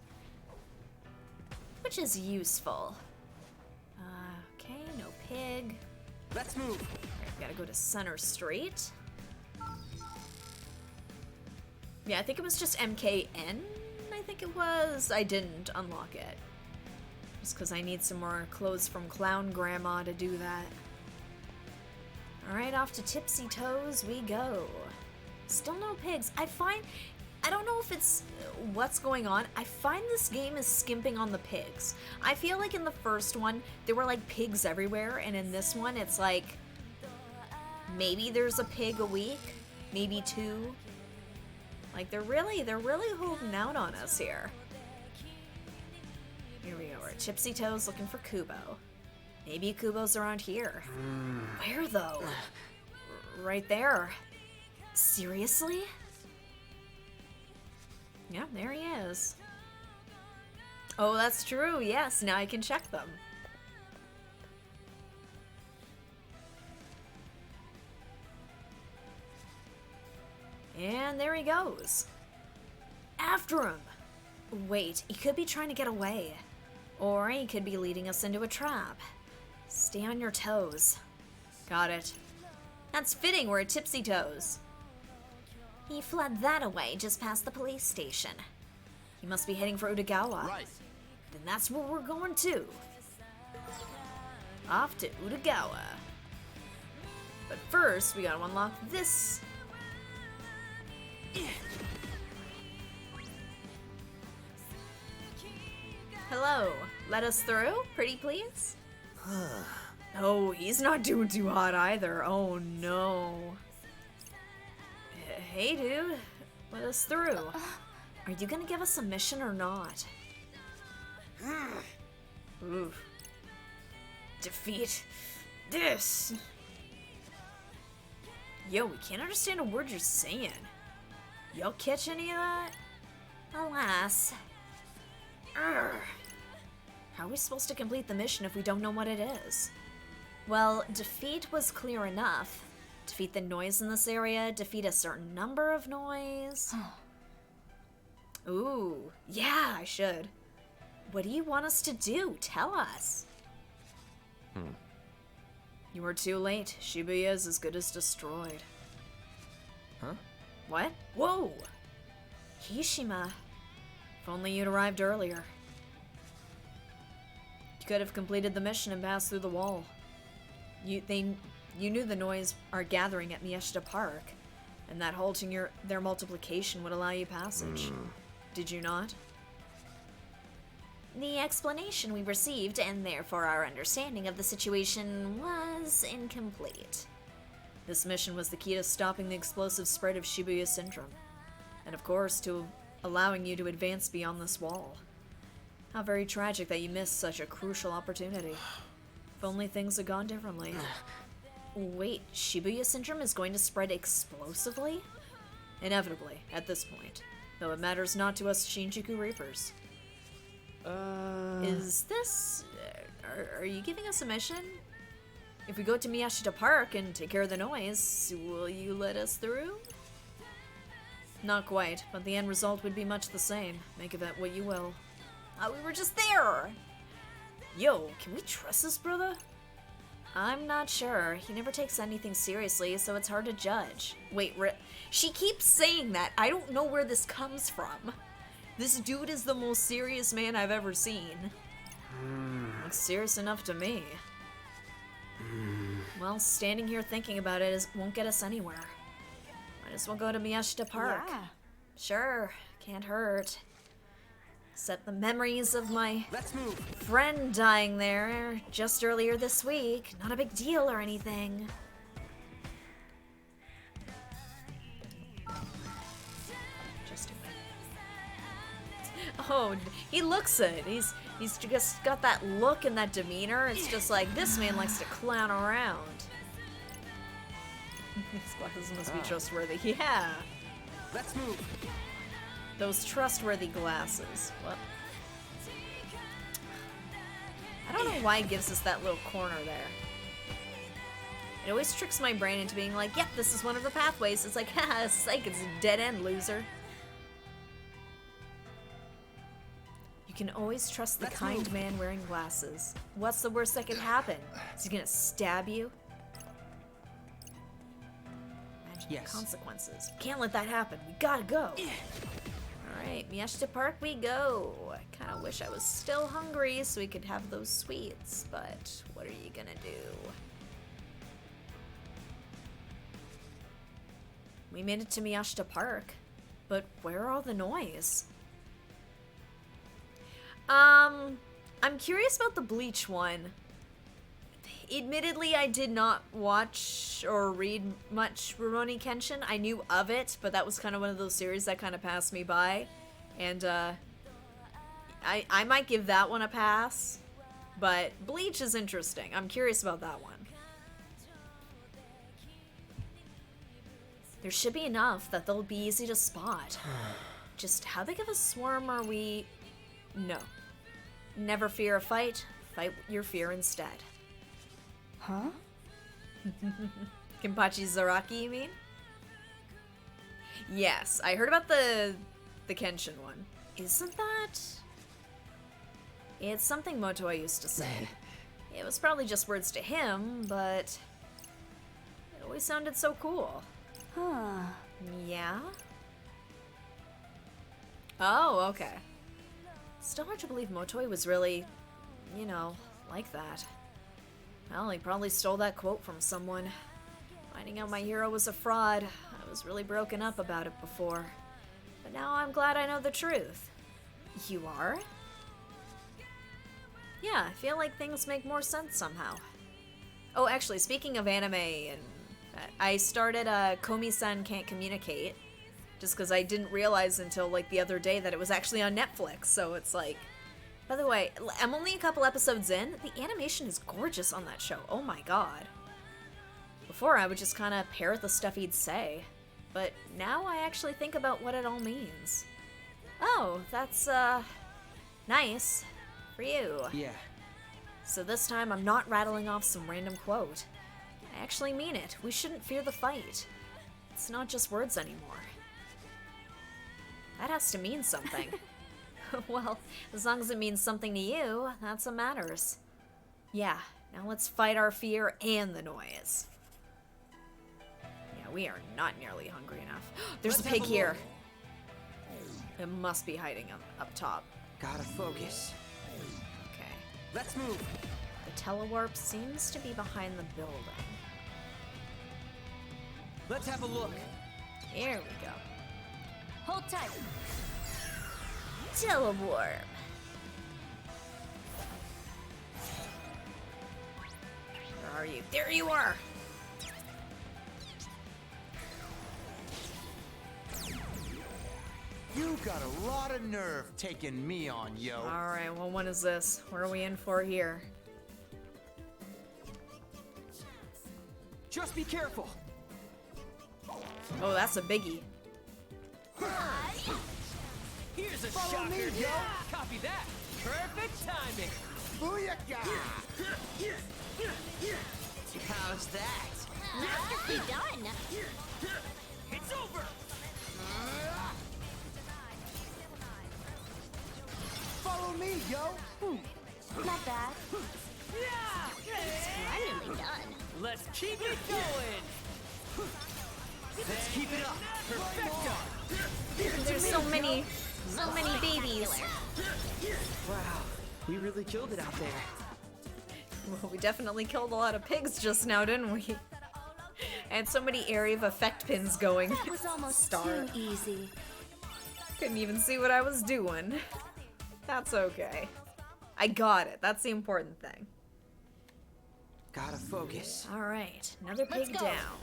Which is useful. Okay, no pig. Let's move. Alright, gotta go to Center Street. Yeah, I think it was just MKN, I think it was. I didn't unlock it. Just because I need some more clothes from Clown Grandma to do that. Alright, off to Tipsy Toes we go. Still no pigs. I don't know if it's what's going on. I find this game is skimping on the pigs. I feel like in the first one, there were like pigs everywhere, and in this one, it's like maybe there's a pig a week, maybe 2. Like they're really holding out on us here. Here we go, we're at Tipsy Toes looking for Kubo. Maybe Kubo's around here. Where though? Right there. Seriously? Yeah, there he is. Oh, that's true. Yes, now I can check them. And there he goes. After him! Wait, he could be trying to get away. Or he could be leading us into a trap. Stay on your toes. Got it. That's fitting, we're at Tipsy Toes. He fled that away just past the police station. He must be heading for Utagawa. Right. Then that's where we're going to. Off to Utagawa. But first, we gotta unlock this. Hello, let us through, pretty please? Oh, he's not doing too hot either. Oh no. Hey dude, let us through. Are you gonna give us a mission or not? Oof. Defeat this. Yo, we can't understand a word you're saying. Y'all catch any of that? Alas. Urgh. How are we supposed to complete the mission if we don't know what it is? Well, defeat was clear enough. Defeat the noise in this area, defeat a certain number of noise. Ooh, yeah, I should. What do you want us to do? Tell us. You were too late. Shibuya is as good as destroyed. Huh? What? Whoa! Kishima. If only you'd arrived earlier. You could have completed the mission and passed through the wall. You knew the noise are gathering at Miyashita Park, and that halting their multiplication would allow you passage. Did you not? The explanation we received, and therefore our understanding of the situation, was incomplete. This mission was the key to stopping the explosive spread of Shibuya Syndrome, and of course to allowing you to advance beyond this wall. How very tragic that you missed such a crucial opportunity. If only things had gone differently. Wait, Shibuya Syndrome is going to spread explosively? Inevitably, at this point. Though it matters not to us Shinjuku Reapers. Is this... Are you giving us a mission? If we go to Miyashita Park and take care of the noise, will you let us through? Not quite, but the end result would be much the same. Make of it what you will. We were just there! Yo, can we trust this brother? I'm not sure. He never takes anything seriously, so it's hard to judge. Wait, she keeps saying that. I don't know where this comes from. This dude is the most serious man I've ever seen. Looks serious enough to me. Well, standing here thinking about it won't get us anywhere. Might as well go to Miyashita Park. Yeah. Sure, can't hurt. Except the memories of my friend dying there just earlier this week. Not a big deal or anything. Just do it. Oh, he looks it. He's just got that look and that demeanor. It's just like, this man likes to clown around. These glasses must be trustworthy. Yeah. Let's move. Those trustworthy glasses. What? I don't know why it gives us that little corner there. It always tricks my brain into being like, yep, this is one of the pathways. It's like, haha, psych, it's a dead end, loser. You can always trust the kind man wearing glasses. What's the worst that could happen? Is he gonna stab you? Imagine the consequences. Can't let that happen. We gotta go. Alright, Miyashita Park we go. I kind of wish I was still hungry so we could have those sweets, but what are you gonna do? We made it to Miyashita Park, but where are all the noise? I'm curious about the Bleach one. Admittedly, I did not watch or read much Rurouni Kenshin. I knew of it, but that was kind of one of those series that kind of passed me by. And, I might give that one a pass, but Bleach is interesting. I'm curious about that one. There should be enough that they'll be easy to spot. Just how big of a swarm are we? No. Never fear a fight. Fight your fear instead. Huh? Kenpachi Zaraki, you mean? Yes, I heard about the Kenshin one. Isn't that? It's something Motoi used to say. It was probably just words to him, but it always sounded so cool. Huh. Yeah? Oh, okay. Still hard to believe Motoi was really, you know, like that. Well, he probably stole that quote from someone. Finding out my hero was a fraud, I was really broken up about it before. But now I'm glad I know the truth. You are? Yeah, I feel like things make more sense somehow. Oh, actually, speaking of anime, and I started Komi-san Can't Communicate, just because I didn't realize until, like, the other day that it was actually on Netflix, so it's like... By the way, I'm only a couple episodes in. The animation is gorgeous on that show. Oh my god. Before, I would just kind of parrot the stuff he'd say. But now I actually think about what it all means. Oh, that's, nice. For you. Yeah. So this time, I'm not rattling off some random quote. I actually mean it. We shouldn't fear the fight. It's not just words anymore. That has to mean something. Well, as long as it means something to you, that's what matters. Yeah, now let's fight our fear and the noise. Yeah, we are not nearly hungry enough. There's a pig here. It must be hiding up top. Gotta focus. Okay. Let's move. The telewarp seems to be behind the building. Let's have a look. Here we go. Hold tight. Telewarp. Where are you? There you are! You got a lot of nerve taking me on, yo. Alright, well, what is this? What are we in for here? Just be careful. Oh, that's a biggie. Here's a Follow shocker. me, yo. Yeah, copy that. Perfect timing. Booyaka! How's that? Masterfully done. It's over. Follow me, yo. Not bad. Yeah. Splendidly done. Let's keep it going. Let's keep it up. Perfecto. There's so many babies. Wow, we really killed it out there. Well, we definitely killed a lot of pigs just now, didn't we? And so many area of effect pins going. That was almost Star. too easy. Couldn't even see what I was doing. That's okay. I got it. That's the important thing. Gotta focus. Alright, another Let's pig go. down.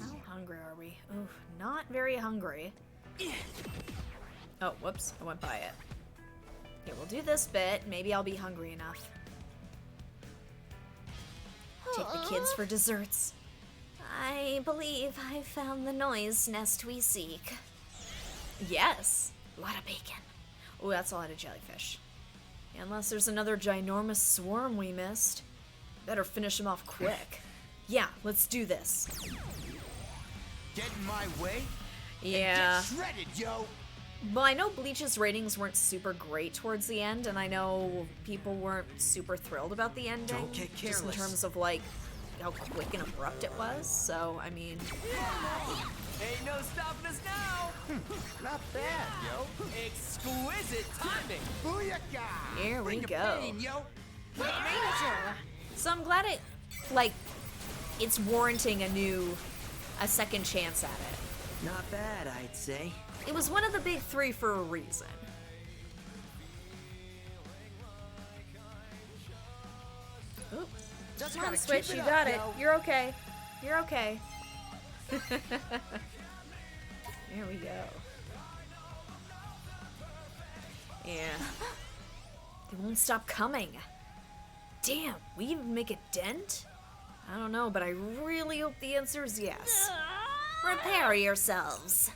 How hungry are we? Ooh, not very hungry. Oh, whoops, I went by it. Okay, we'll do this bit. Maybe I'll be hungry enough. Take the kids for desserts. I believe I found the noise nest we seek. Yes, a lot of bacon. Oh, that's a lot of jellyfish. Unless there's another ginormous swarm we missed. Better finish them off quick. Yeah, let's do this. Get in my way. Yeah. Get shredded, yo. Well, I know Bleach's ratings weren't super great towards the end, and I know people weren't super thrilled about the ending. Don't get just in careless. terms of, like, how quick and abrupt it was. So, I mean, Ain't no stopping us now! Not bad, yo. Exquisite timing! Booyaka! here we Bring the go. pain, yo. So I'm glad it, like, it's warranting a second chance at it. Not bad, I'd say. It was one of the big three for a reason. Oop. Just Come on, gotta Switch, keep you it got up, it. yo. You're okay. You're okay. There we go. Yeah. They won't stop coming. Damn, we even make a dent? I don't know, but I really hope the answer is yes. Prepare yourselves.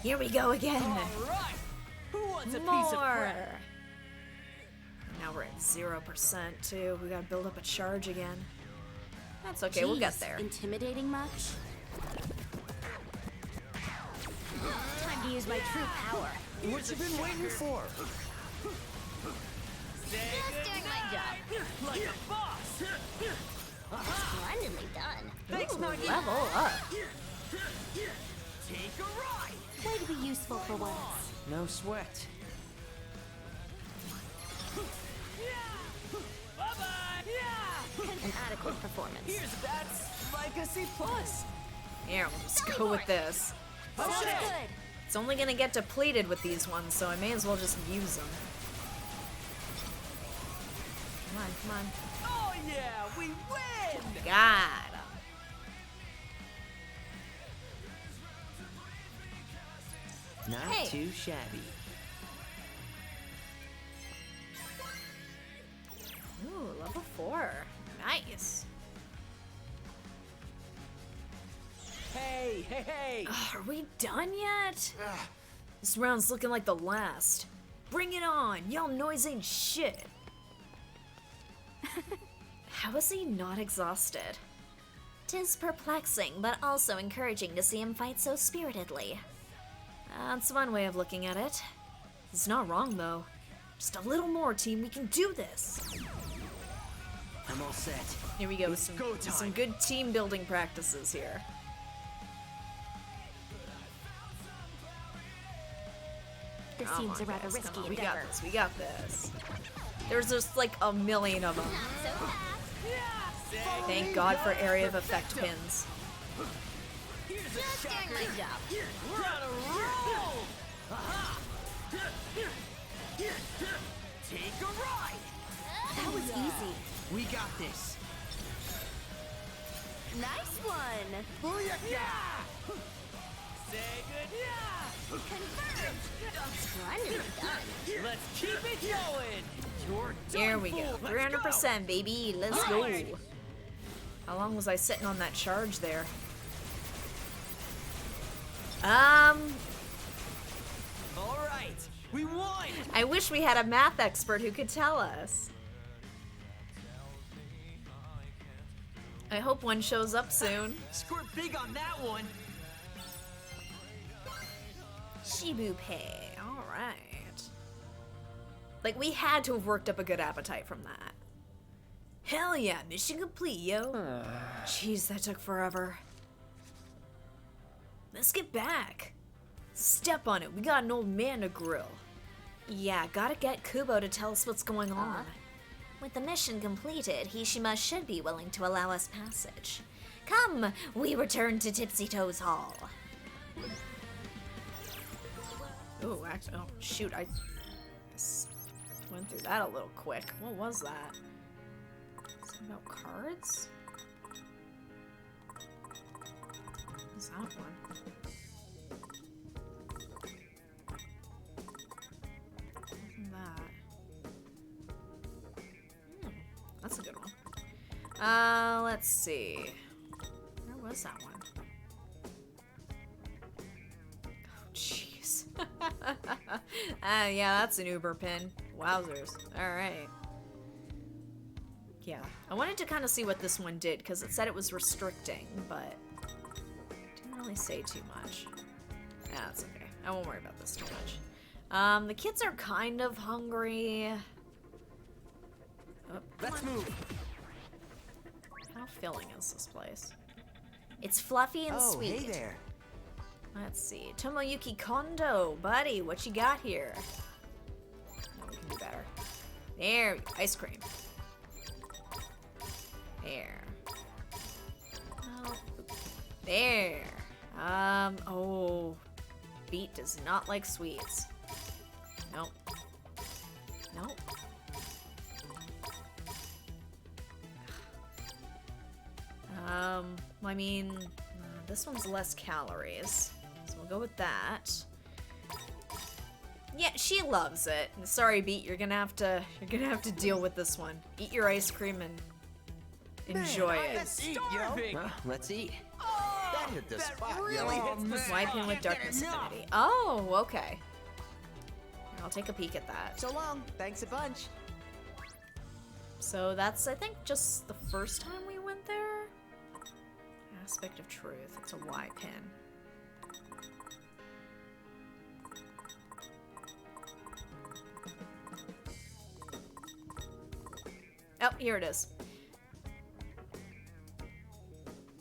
Here we go again. Alright! Who wants a piece of More. crap? Now we're at 0% too. We gotta build up a charge again. That's okay, we'll get there. Intimidating much? Time to use my true power. What you been waiting for? Just doing my job. Like a boss! Splendidly done. Thanks, Nagi! Level up. Take a ride! Way to be useful for once. No sweat. Bye-bye! Yeah! An adequate performance. Here's that's like a C+. Here, we'll just go with this. Sounds good. It's only gonna get depleted with these ones, so I may as well just use them. Come on, come on. Oh yeah, we win! Got 'em. Not Hey. too shabby. Ooh, level 4. Nice. Hey, hey, hey! Ugh, are we done yet? This round's looking like the last. Bring it on! Y'all noise ain't shit. How is he not exhausted? 'Tis perplexing, but also encouraging to see him fight so spiritedly. That's one way of looking at it. He's not wrong, though. Just a little more, team. We can do this. I'm all set. Here we go. It's go time. Some good team building practices here. This Come seems on, a rather guys, risky come on. We endeavor. got this. We got this. There's just like a million of them. So fast. Thank God for area of effect pins. Just doing my job. We're on a roll! Take a ride! That was easy. We got this. Nice one. Booyaka! Say good Confirmed. Splendidly done. Let's keep it going! You're done Here we go. for. Let's 300%, baby. Let's go. How long was I sitting on that charge there? Alright, we won! I wish we had a math expert who could tell us. I hope one shows up soon. Scored big on that one! Shibu Pay. Alright. Like, we had to have worked up a good appetite from that. Hell yeah, mission complete, yo. Jeez, that took forever. Let's get back. Step on it, we got an old man to grill. Yeah, gotta get Kubo to tell us what's going on. With the mission completed, Hishima should be willing to allow us passage. Come, we return to Tipsy Toes Hall. Oh, actually, oh shoot, I went through that a little quick. What was that? Something about cards? What's that one? Wasn't that? That's a good one. Let's see. Where was that one? Oh, jeez. Yeah, that's an Uber pin. Wowzers. Alright. Yeah. I wanted to kind of see what this one did, because it said it was restricting, but didn't really say too much. Yeah, that's okay. I won't worry about this too much. The kids are kind of hungry. Oh, Let's move! how filling is this place? It's fluffy and sweet. Hey there. Let's see. Tomoyuki Kondo, buddy, what you got here? Oh, we can do better. There, ice cream. There. Oh, there. Oh. Beat does not like sweets. Nope. Nope. I mean, this one's less calories, so we'll go with that. Yeah, she loves it. Sorry, Beat, you're gonna have to deal with this one. Eat your ice cream and enjoy it. Let's eat, yo. Well, let's eat. That hit the spot, really yo. hits the Swipe in with darkness affinity. Oh, okay. I'll take a peek at that. So long. Thanks a bunch. So that's, I think, just the first time we went there. Aspect of truth. It's a Y pin. Oh, here it is.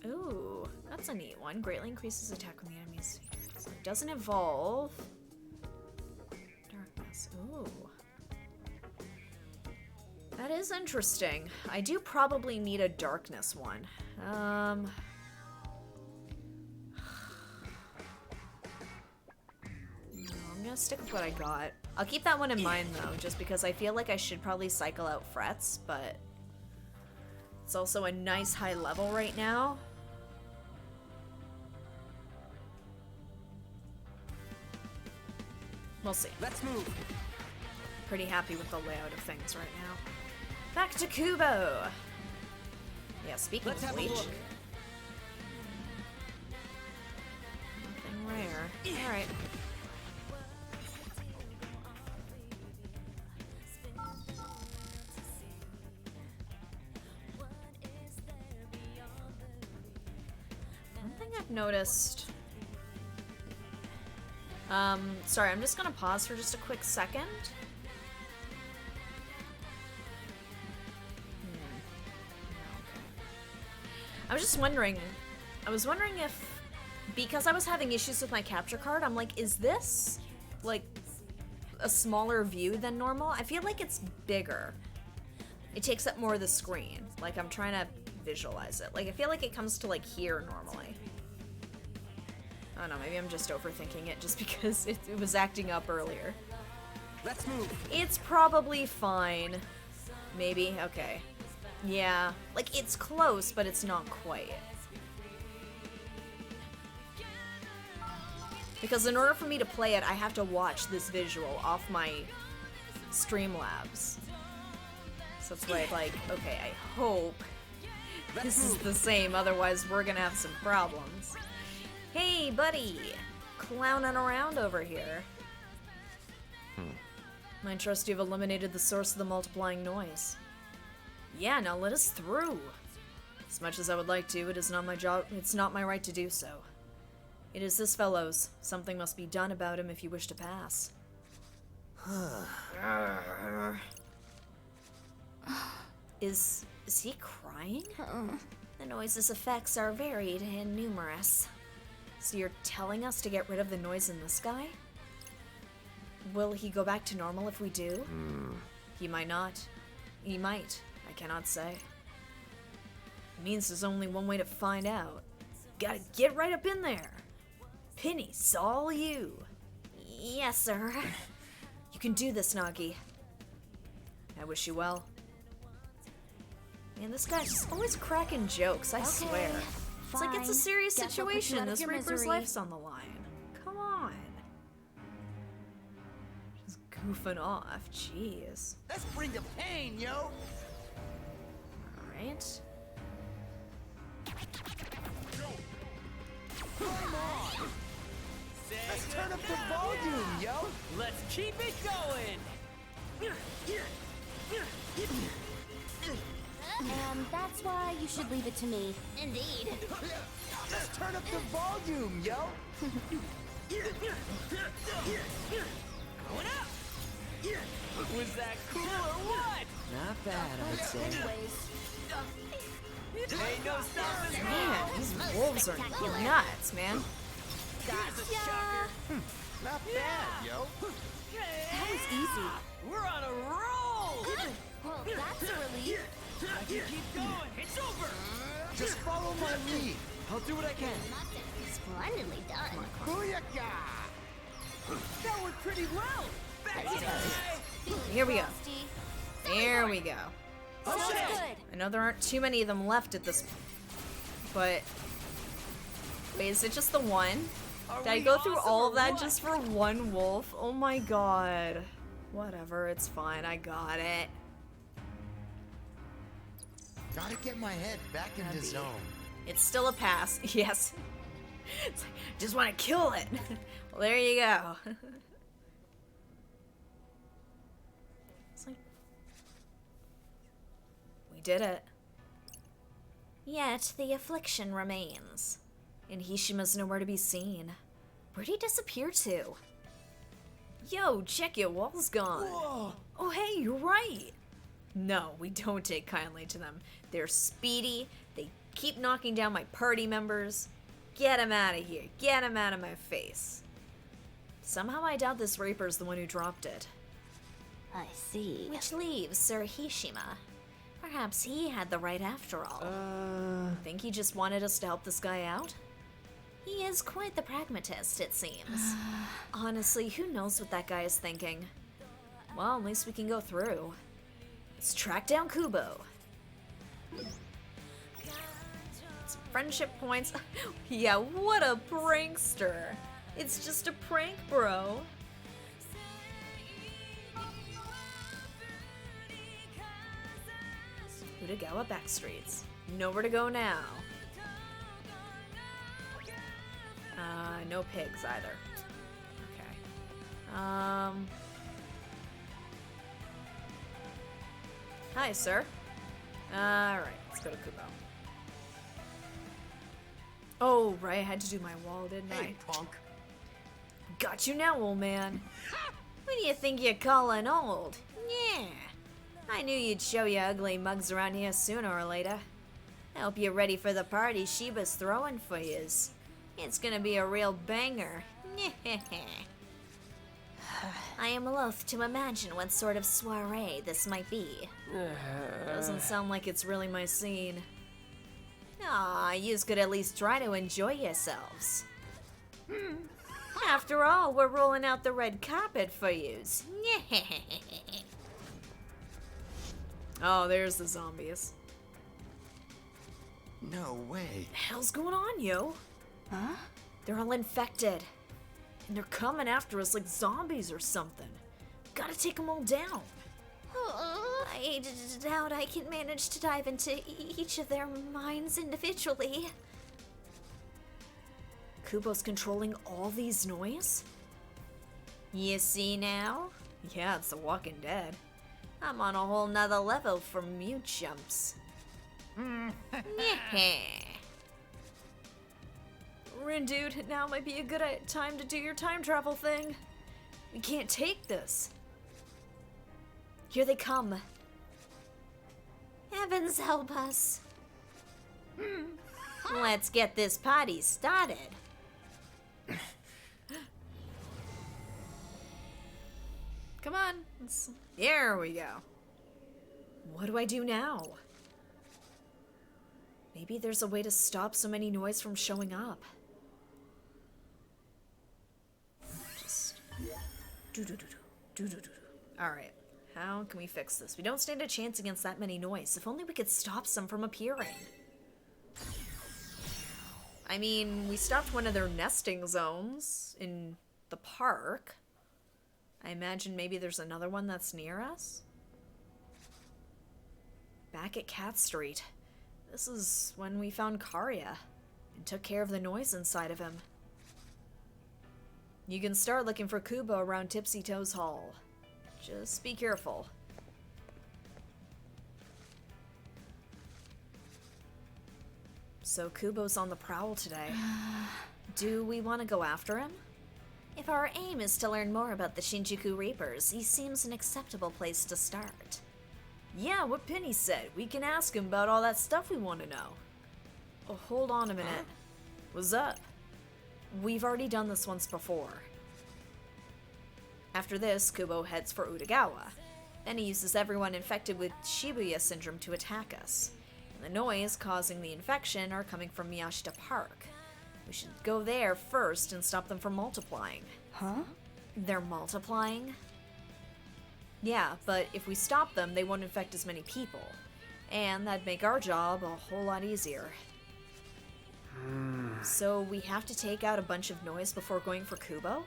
Ooh, that's a neat one. Greatly increases attack when the enemy's. So it doesn't evolve. Darkness. Ooh. That is interesting. I do probably need a darkness one. No, I'm gonna stick with what I got. I'll keep that one in mind though, just because I feel like I should probably cycle out frets, but it's also a nice high level right now. We'll see. Let's move. Pretty happy with the layout of things right now. Back to Kubo. Yeah, speaking Let's of have a which, look. nothing rare. All right. One thing I've noticed. Sorry, I'm just gonna pause for just a quick second. I was just wondering, if, because I was having issues with my capture card, I'm like, is this, like, a smaller view than normal? I feel like it's bigger. It takes up more of the screen. Like, I'm trying to visualize it. Like, I feel like it comes to, like, here normally. I don't know, maybe I'm just overthinking it just because it was acting up earlier. Let's move. It's probably fine. Maybe, okay. Yeah, like it's close, but it's not quite. Because in order for me to play it, I have to watch this visual off my Streamlabs. So that's why I'm like, okay, I hope this is the same, otherwise we're gonna have some problems. Hey, buddy! Clowning around over here. I trust you've eliminated the source of the multiplying noise. Yeah, now let us through. As much as I would like to, it is not my job. It's not my right to do so. It is this fellow's. Something must be done about him if you wish to pass. Is he crying? The noise's effects are varied and numerous. So you're telling us to get rid of the noise in this guy? Will he go back to normal if we do? He might not. He might. I cannot say. It means there's only one way to find out. Gotta get right up in there. Penny, it's all you. Yes, sir. You can do this, Nagi. I wish you well. Man, this guy's just always cracking jokes, I swear. It's like it's a serious Guess I'll put you situation. out of This your Reaper's misery. life's on the line. Come on. Just goofing off. Jeez. Let's bring the pain, yo. Alright. Come on. Let's turn up the volume, yo. Let's keep it going. And that's why you should leave it to me. Indeed. Let's turn up the volume, yo. Going up. Was that cool or what? Not bad, I'd say. Anyways, Ain't no stopping me. Man, these wolves are nuts, man. Not bad, yo. That was easy. We're on a roll. Well, that's a relief. I can keep going. It's over. Just follow my lead. I'll do what I can. Splendidly done. Booyaka! That went pretty well. Back to the Here we go. Here we go. Sounds good. I know there aren't too many of them left at this point, but wait, is it just the one? Did I go through all of that just for one wolf? Oh my god. Whatever, it's fine. I got it. Gotta get my head back into zone. It's still a pass. Yes. It's like, just want to kill it. Well, there you go. It's like we did it. Yet the affliction remains, and Hishima's nowhere to be seen. Where'd he disappear to? Yo, check your wall's gone. Whoa. Oh, hey, you're right. No, we don't take kindly to them. They're speedy. They keep knocking down my party members. Get them out of here. Get them out of my face. Somehow I doubt this Reaper's the one who dropped it. I see. Which leaves Sir Hishima. Perhaps he had the right after all. Think he just wanted us to help this guy out? He is quite the pragmatist, it seems. Honestly, who knows what that guy is thinking? Well, at least we can go through. Let's track down Kubo. Some friendship points. Yeah, what a prankster. It's just a prank, bro. Utagawa backstreets. Nowhere to go now. No pigs either. Okay. Hi, sir. Alright, let's go to Kubo. Oh, right, I had to do my wall, didn't Hey, I? punk. Got you now, old man. Who do you think you're calling old? Yeah. I knew you'd show your ugly mugs around here sooner or later. I hope you're ready for the party Sheba's throwing for yous. It's gonna be a real banger. I am loath to imagine what sort of soiree this might be. Doesn't sound like it's really my scene. Aw, yous could at least try to enjoy yourselves. After all, we're rolling out the red carpet for yous. Oh, there's the zombies. No way. The hell's going on, yo? Huh? They're all infected. And they're coming after us like zombies or something. Gotta take them all down. I doubt I can manage to dive into each of their minds individually. Kubo's controlling all these noise? You see now? Yeah, it's The Walking Dead. I'm on a whole nother level from you chumps. Rin, dude, now might be a good time to do your time travel thing. We can't take this. Here they come. Heavens help us. Let's get this party started. Come on. There we go. What do I do now? Maybe there's a way to stop so many noise from showing up. Just Alright. How can we fix this? We don't stand a chance against that many noise. If only we could stop some from appearing. I mean, we stopped one of their nesting zones in the park. I imagine maybe there's another one that's near us. Back at Cat Street. This is when we found Karya and took care of the noise inside of him. You can start looking for Kubo around Tipsy Toes Hall. Just be careful. So Kubo's on the prowl today. Do we want to go after him? If our aim is to learn more about the Shinjuku Reapers, he seems an acceptable place to start. Yeah, what Penny said. We can ask him about all that stuff we want to know. Oh, hold on a minute. What's up? We've already done this once before. After this, Kubo heads for Utagawa. Then he uses everyone infected with Shibuya syndrome to attack us. And the noise causing the infection are coming from Miyashita Park. We should go there first and stop them from multiplying. Huh? They're multiplying? Yeah, but if we stop them, they won't infect as many people. And that'd make our job a whole lot easier. So we have to take out a bunch of noise before going for Kubo?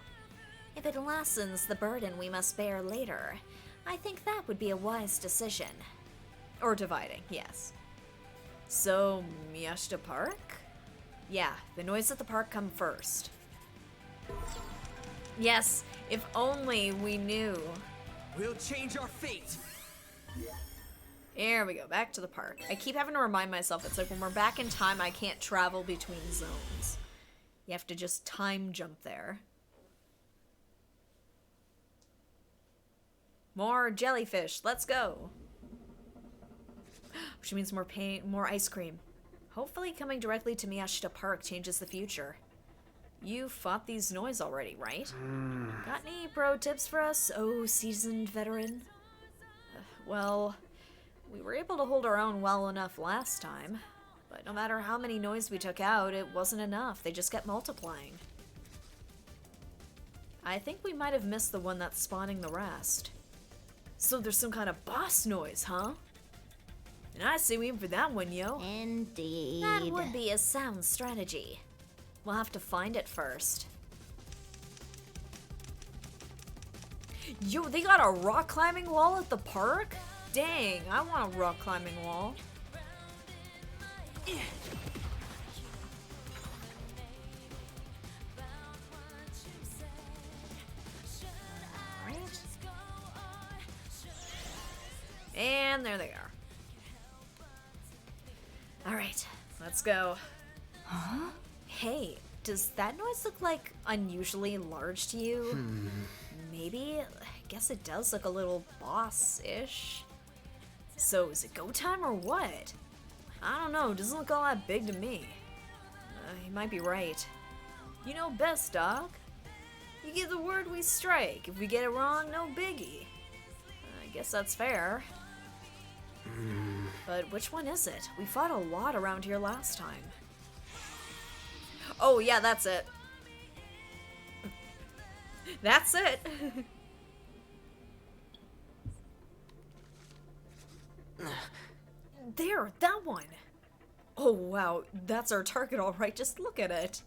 If it lessens the burden we must bear later, I think that would be a wise decision. Or dividing, yes. So, Miyashita Park? Yeah, the noise at the park come first. Yes, if only we knew. We'll change our fate. There we go, back to the park. I keep having to remind myself, it's like when we're back in time, I can't travel between zones. You have to just time jump there. More jellyfish, let's go. Which means more ice cream. Hopefully coming directly to Miyashita Park changes the future. You fought these noise already, right? Got any pro tips for us, oh seasoned veteran? Well, we were able to hold our own well enough last time, but no matter how many noise we took out, it wasn't enough. They just kept multiplying. I think we might have missed the one that's spawning the rest. So there's some kind of boss noise, huh? And I say we aim for that one, yo. Indeed. That would be a sound strategy. We'll have to find it first. Yo, they got a rock climbing wall at the park? Dang, I want a rock climbing wall. Alright. And there they are. Alright, let's go. Huh? Hey, does that noise look like unusually large to you? Maybe? I guess it does look a little boss-ish. So is it go time or what? I don't know, it doesn't look all that big to me. You might be right. You know best, dog. You give the word, we strike. If we get it wrong, no biggie. I guess that's fair. But which one is it? We fought a lot around here last time. Oh yeah, that's it. That's it. There, that one. Oh wow, that's our target all right. Just look at it.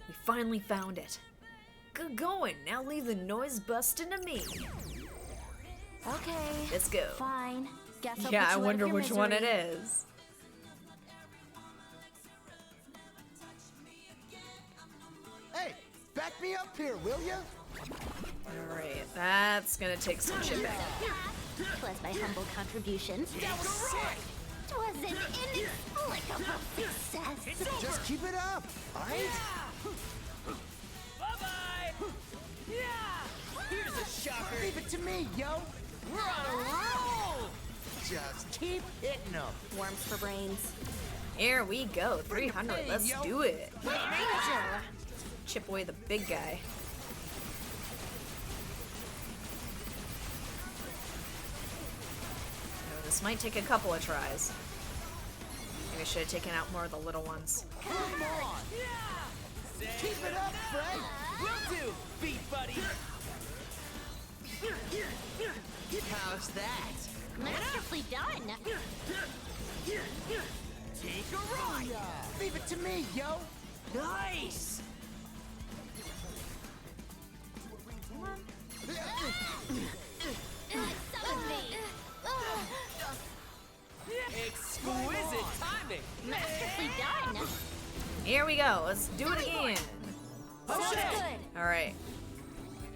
We finally found it. Good going. Now leave the noise busting to me. Okay. Let's go. Fine. Guess I'll Yeah, put I you out wonder of your which one it misery. is. Hey, back me up here, will ya? Alright, that's gonna take some chipping. Was my humble contribution. Was an inexplicable success. Just keep it up, alright? Bye-bye! Yeah! Here's a shocker! Leave it to me, yo! We're on a roll! Just keep hitting them. Worms for brains. Here we go, 300, let's yo. do it. Ranger. Chip away the big guy. Oh, this might take a couple of tries. Maybe I should have taken out more of the little ones. Come on! Yeah! Keep it up, Fred! Will do, beat buddy! How's that? Masterfully done. Take a ride! Leave it to me, yo! Nice! Exquisite timing! Masterfully done. Here we go, let's do it again. Sounds good. Alright.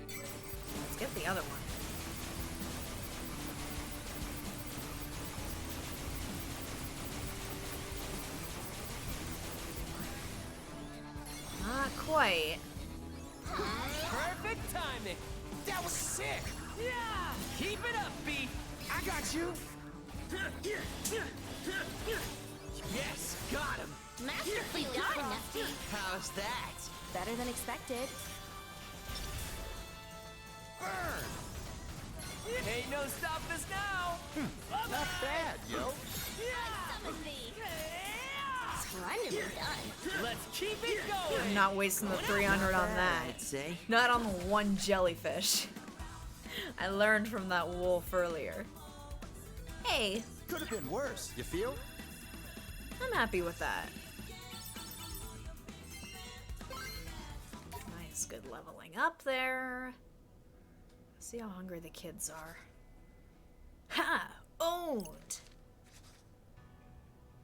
Let's get the other one. Not quite. Perfect timing! That was sick! Yeah! Keep it up, beat! I got you! Yes, got him. Masterfully done, Nesty. How's that? Better than expected. Ain't no stopping us now! Not bad, yo. Splendidly done. Let's keep it going. I'm not wasting the 300 on that. I'd say. Not on the one jellyfish. I learned from that wolf earlier. Hey, Could have been worse, you feel? I'm happy with that. Nice, good leveling up there. See how hungry the kids are. Ha! Owned!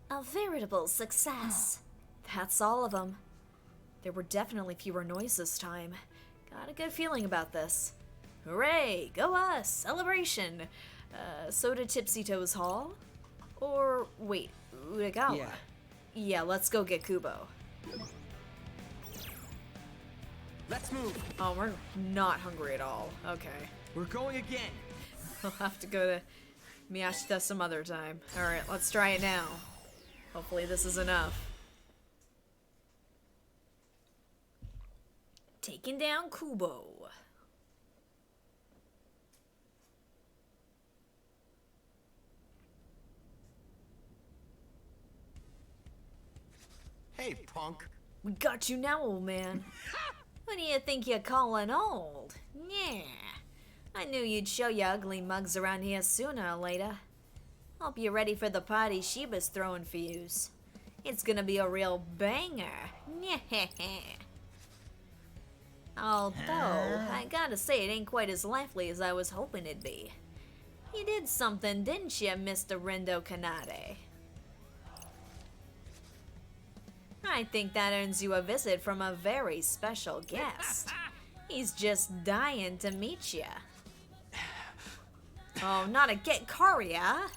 A veritable success. That's all of them. There were definitely fewer noise this time. Got a good feeling about this. Hooray! Go us! Celebration! So to Tipsy Toes Hall? Or, wait, Utagawa? Yeah. Yeah, let's go get Kubo. Let's move. Oh, we're not hungry at all. Okay. We're going again. We'll have to go to Miyashita some other time. Alright, let's try it now. Hopefully this is enough. Taking down Kubo. Hey, punk. We got you now, old man. What do you think you're calling old? Yeah. I knew you'd show your ugly mugs around here sooner or later. Hope you're ready for the party Sheba's throwing for yous. It's gonna be a real banger. Although, I gotta say it ain't quite as lively as I was hoping it'd be. You did something, didn't you, Mr. Rendo Kanade? I think that earns you a visit from a very special guest. He's just dying to meet you. Oh, not a get Karia.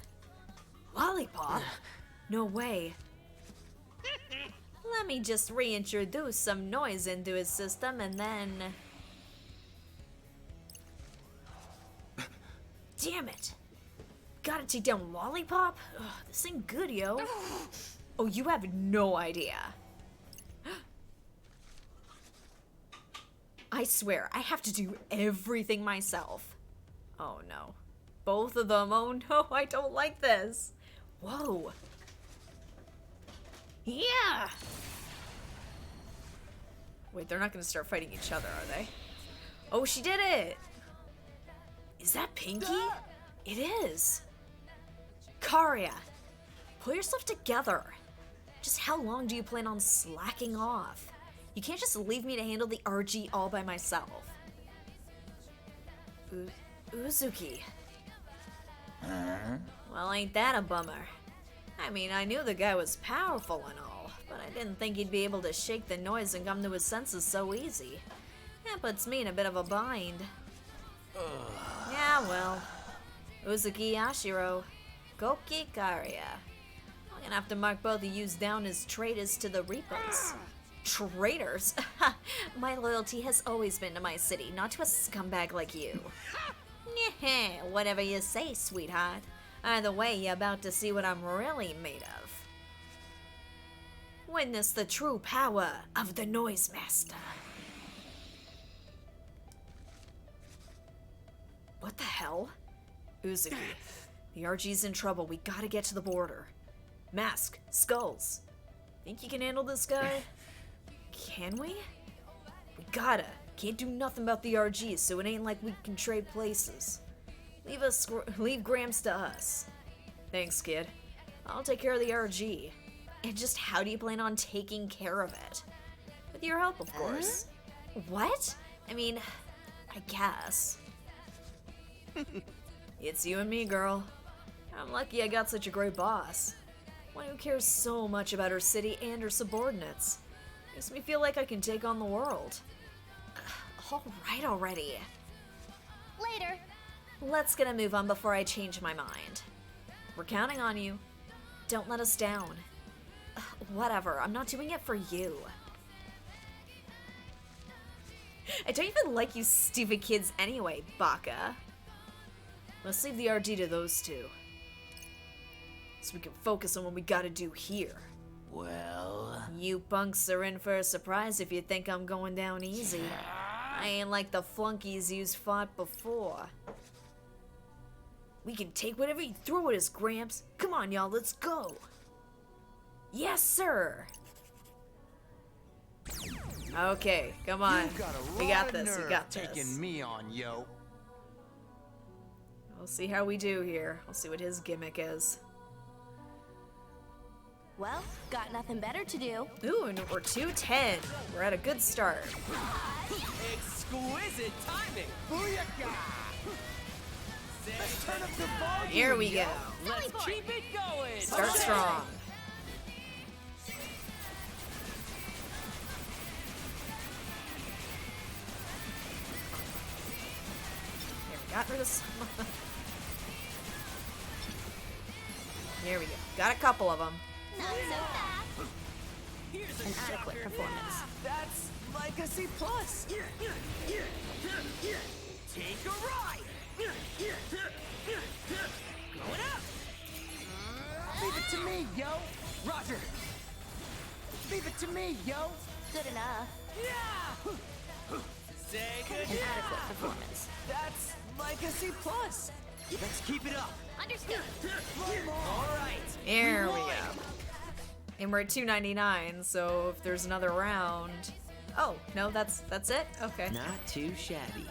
Lollipop? No way. Let me just reintroduce some noise into his system and then... Damn it. Gotta take down Lollipop? Ugh, this ain't good, yo. Oh, you have no idea. I swear, I have to do everything myself. Oh no. Both of them? Oh no, I don't like this. Whoa. Yeah! Wait, they're not gonna start fighting each other, are they? Oh, she did it! Is that Pinky? It is. Karia, pull yourself together. Just how long do you plan on slacking off? You can't just leave me to handle the RG all by myself. Uzuki. Well, ain't that a bummer? I mean, I knew the guy was powerful and all, but I didn't think he'd be able to shake the noise and come to his senses so easy. That puts me in a bit of a bind. Yeah, well. Uzuki Yashiro. Goki Karia. I'm gonna have to mark both of yous down as traitors to the Reapers. Traitors? My loyalty has always been to my city, not to a scumbag like you. Whatever you say, sweetheart. Either way, you're about to see what I'm really made of. Witness the true power of the Noise Master. What the hell? Uzuki, the RG's in trouble. We gotta get to the border. Mask, Skulls. Think you can handle this guy? Can we? We gotta. Can't do nothing about the RGs, so it ain't like we can trade places. Leave Grams to us. Thanks, kid. I'll take care of the RG. And just how do you plan on taking care of it? With your help, of course. What? I mean, I guess. It's you and me, girl. I'm lucky I got such a great boss. One who cares so much about her city and her subordinates. Makes me feel like I can take on the world. Alright already. Later. Let's get a move on before I change my mind. We're counting on you. Don't let us down. Whatever, I'm not doing it for you. I don't even like you stupid kids anyway, Baka. Let's leave the RG to those two. so we can focus on what we gotta do here. Well... You punks are in for a surprise if you think I'm going down easy. I ain't like the flunkies you's fought before. We can take whatever you throw at us, Gramps. Come on, y'all, let's go. Yes, sir. Okay, come on. We got this, we got this. Taking me on, yo. We'll see how we do here. I'll see what his gimmick is. Well, got nothing better to do. Ooh, and we're 210. We're at a good start. Exquisite timing! Booyaka! Let's turn up the volume! Here we go. Let's keep it going! Start strong. Here, we got rid of some. Here we go. Got a couple of them. Not so fast. Here's An adequate performance. That's like a C+. Take a ride! Going up! Leave it to me, yo! Roger! Leave it to me, yo! Good enough. Yeah! Say good An adequate performance. That's like a C+. Let's keep it up. Understood. All right. Here we go. And we're at 299, so if there's another round... Oh, no, that's it? Okay. Not too shabby.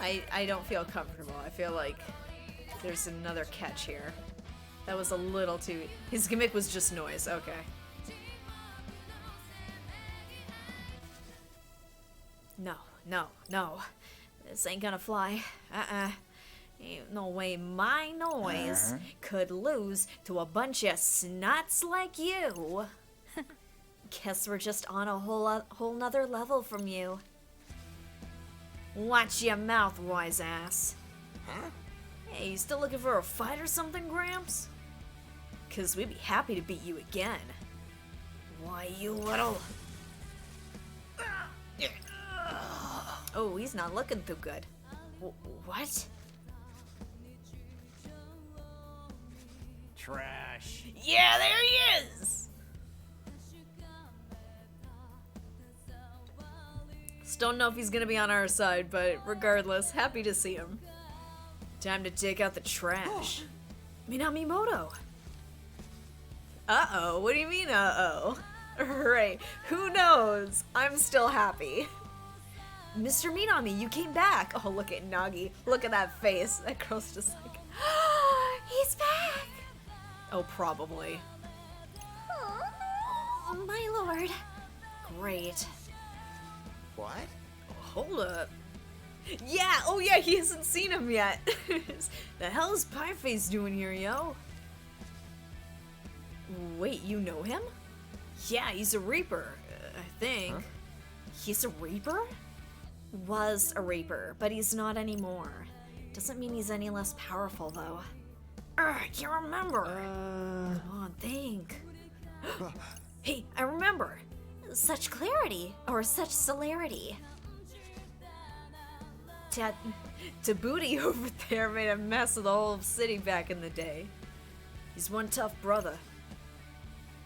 I don't feel comfortable. I feel like there's another catch here. That was a little too... His gimmick was just noise. Okay. No, no, no. This ain't gonna fly. Ain't no way my noise could lose to a bunch of snots like you. Guess we're just on a whole nother level from you. Watch your mouth, wise ass. Huh? Hey, you still looking for a fight or something, Gramps? 'Cause we'd be happy to beat you again. Why, you little... Oh, he's not looking too good. What? Trash. Yeah, there he is! Still don't know if he's gonna be on our side, but regardless, happy to see him. Time to take out the trash. Minamimoto! Uh-oh, what do you mean, uh-oh? Right, who knows? I'm still happy. Mr. Minami, you came back! Oh, look at Nagi. Look at that face. That girl's just like, he's back! Oh, probably. Oh, my lord. Great. What? Hold up. Yeah, oh yeah, he hasn't seen him yet. The hell is Pieface doing here, yo? Wait, you know him? Yeah, he's a Reaper, I think. Huh? He's a Reaper? Was a Reaper, but he's not anymore. Doesn't mean he's any less powerful, though. I can't remember. Come on, think. Hey, I remember. Such clarity, or such celerity. Tabuti over there made a mess of the whole city back in the day. He's one tough brother.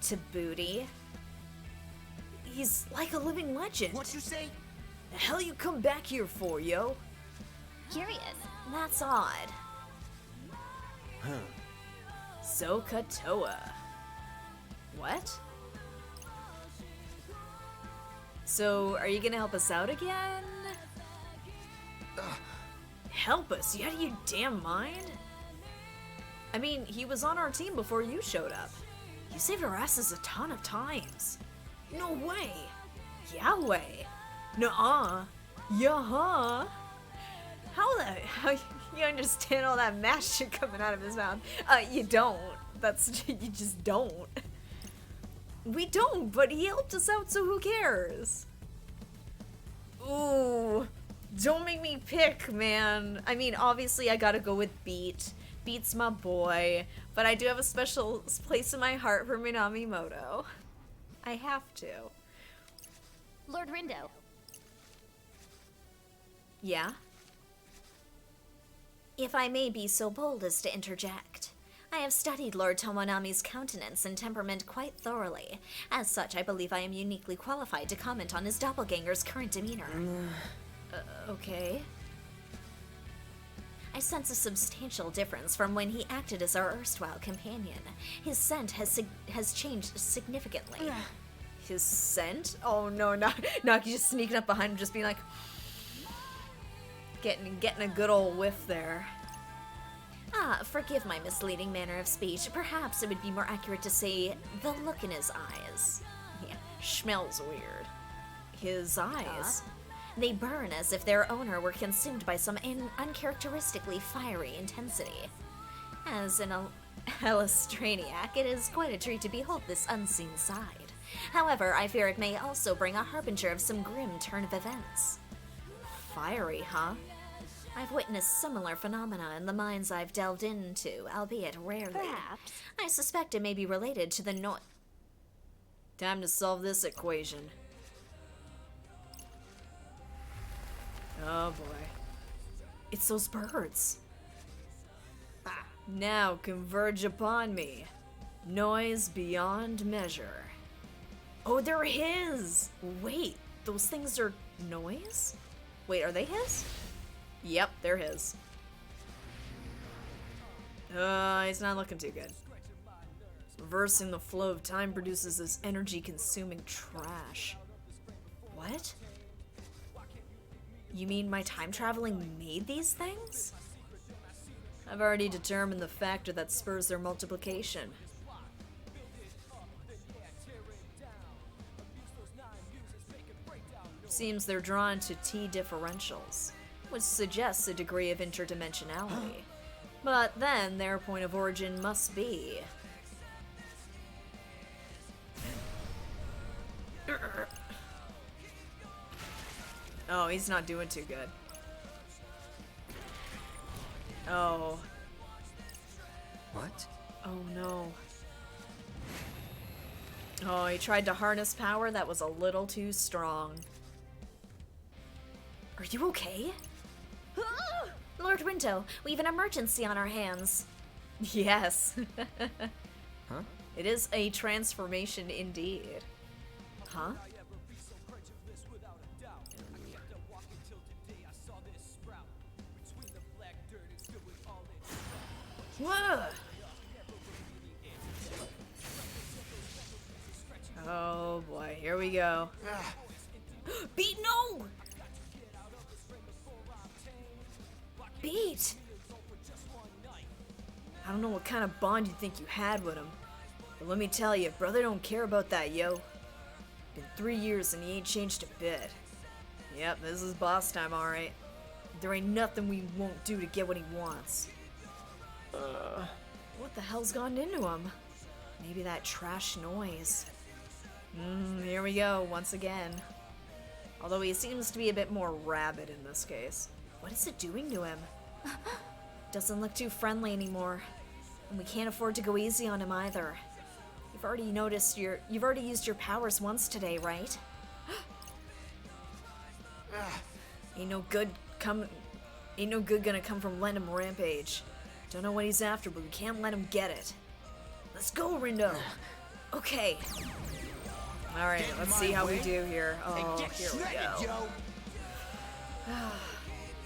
Tabuti? He's like a living legend. What you say? The hell you come back here for, yo? Curious. That's odd. Huh. Sokatoa. What? So, are you gonna help us out again? Help us? You out of your damn mind? I mean, he was on our team before you showed up. You saved our asses a ton of times. No way. Yahweh. Nuh-uh. How you understand all that mash shit coming out of his mouth? You don't. You just don't. We don't, but he helped us out, so who cares? Ooh, don't make me pick, man. I mean, obviously I gotta go with Beat. Beat's my boy, but I do have a special place in my heart for Minamimoto. I have to. Lord Rindo. Yeah? If I may be so bold as to interject, I have studied Lord Tomonami's countenance and temperament quite thoroughly. As such, I believe I am uniquely qualified to comment on his doppelganger's current demeanor. Okay. I sense a substantial difference from when he acted as our erstwhile companion. His scent has changed significantly. His scent? Oh no, Naki just sneaking up behind him, just being like, getting a good old whiff there. Ah, forgive my misleading manner of speech. Perhaps it would be more accurate to say the look in his eyes. Yeah, smells weird. His eyes? They burn as if their owner were consumed by some uncharacteristically fiery intensity. As an Elastraniac, it is quite a treat to behold this unseen side. However, I fear it may also bring a harbinger of some grim turn of events. Fiery, huh? I've witnessed similar phenomena in the mines I've delved into, albeit rarely. Perhaps. I suspect it may be related to the Time to solve this equation. Oh boy. It's those birds. Now converge upon me. Noise beyond measure. Oh, they're his! Wait, those things are noise? Wait, are they his? Yep, they're his. He's not looking too good. Reversing the flow of time produces this energy-consuming trash. What? You mean my time traveling made these things? I've already determined the factor that spurs their multiplication. Seems they're drawn to T differentials, which suggests a degree of interdimensionality. But then their point of origin must be... Oh, he's not doing too good. Oh. What? Oh no. Oh, he tried to harness power that was a little too strong. Are you okay? Lord Rinto, we've an emergency on our hands. Yes. Huh? It is a transformation indeed. Huh? Whoa! Oh boy, here we go. Beat, no! Beat! I don't know what kind of bond you think you had with him, but let me tell you, brother don't care about that, yo. Been 3 years and he ain't changed a bit. Yep, this is boss time, alright. There ain't nothing we won't do to get what he wants. What the hell's gone into him? Maybe that trash noise. Here we go, once again. Although he seems to be a bit more rabid in this case. What is it doing to him? Doesn't look too friendly anymore. And we can't afford to go easy on him either. You've already used your powers once today, right? Ain't no good gonna come from letting him rampage. Don't know what he's after, but we can't let him get it. Let's go, Rindo. Okay. Alright, let's see how we do here. Oh, here we go.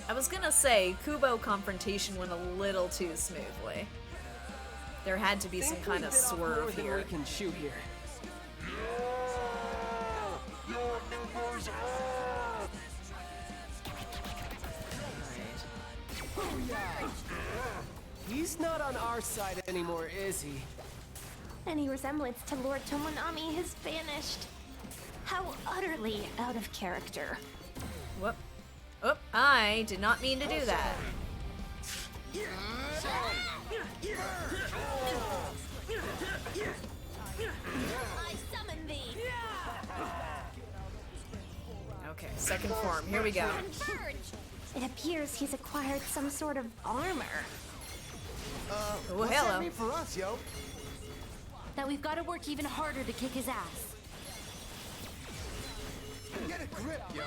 I was gonna say, Kubo confrontation went a little too smoothly. There had to be some kind of swerve here. We can shoot here. He's not on our side anymore, is he? Any resemblance to Lord Tomonami has vanished. How utterly out of character. Whoop. Whoop, I did not mean to do that. I summon thee. Okay, second form, here we go. It appears he's acquired some sort of armor. Oh, What's that hello. mean for us, yo? That we've got to work even harder to kick his ass. Get a grip, yo.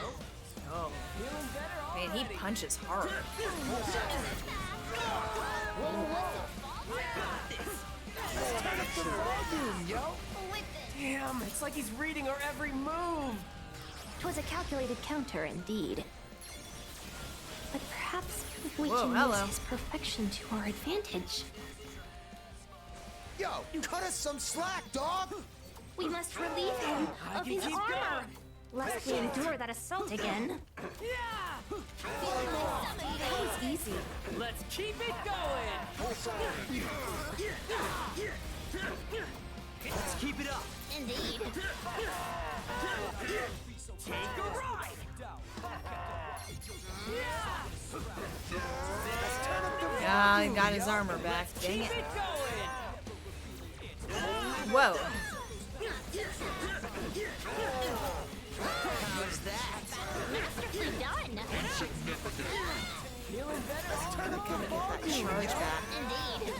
Oh. Man, he punches hard. Damn, it's like he's reading our every move. 'Twas a calculated counter indeed. But perhaps we Whoa, can hello. use his perfection to our advantage. Yo, cut us some slack, dog! We must relieve him of his armor, lest we endure that assault again. That was easy. Let's keep it going! Let's keep it up! Indeed. Take a ride! Yeah, he got his armor back. Dang Keep it. it going! Whoa. How's that? Masterfully done. Charge back. Indeed.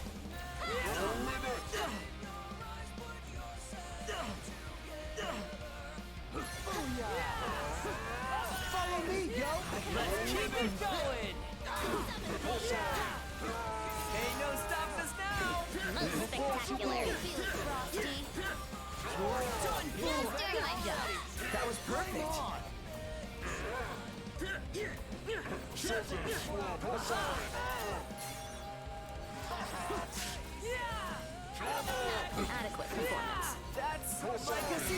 Follow me, yo! Let's keep it going! Ain't no stopping us now! Most spectacular. Just doing my job. That was perfect! An adequate performance. That's like a C+.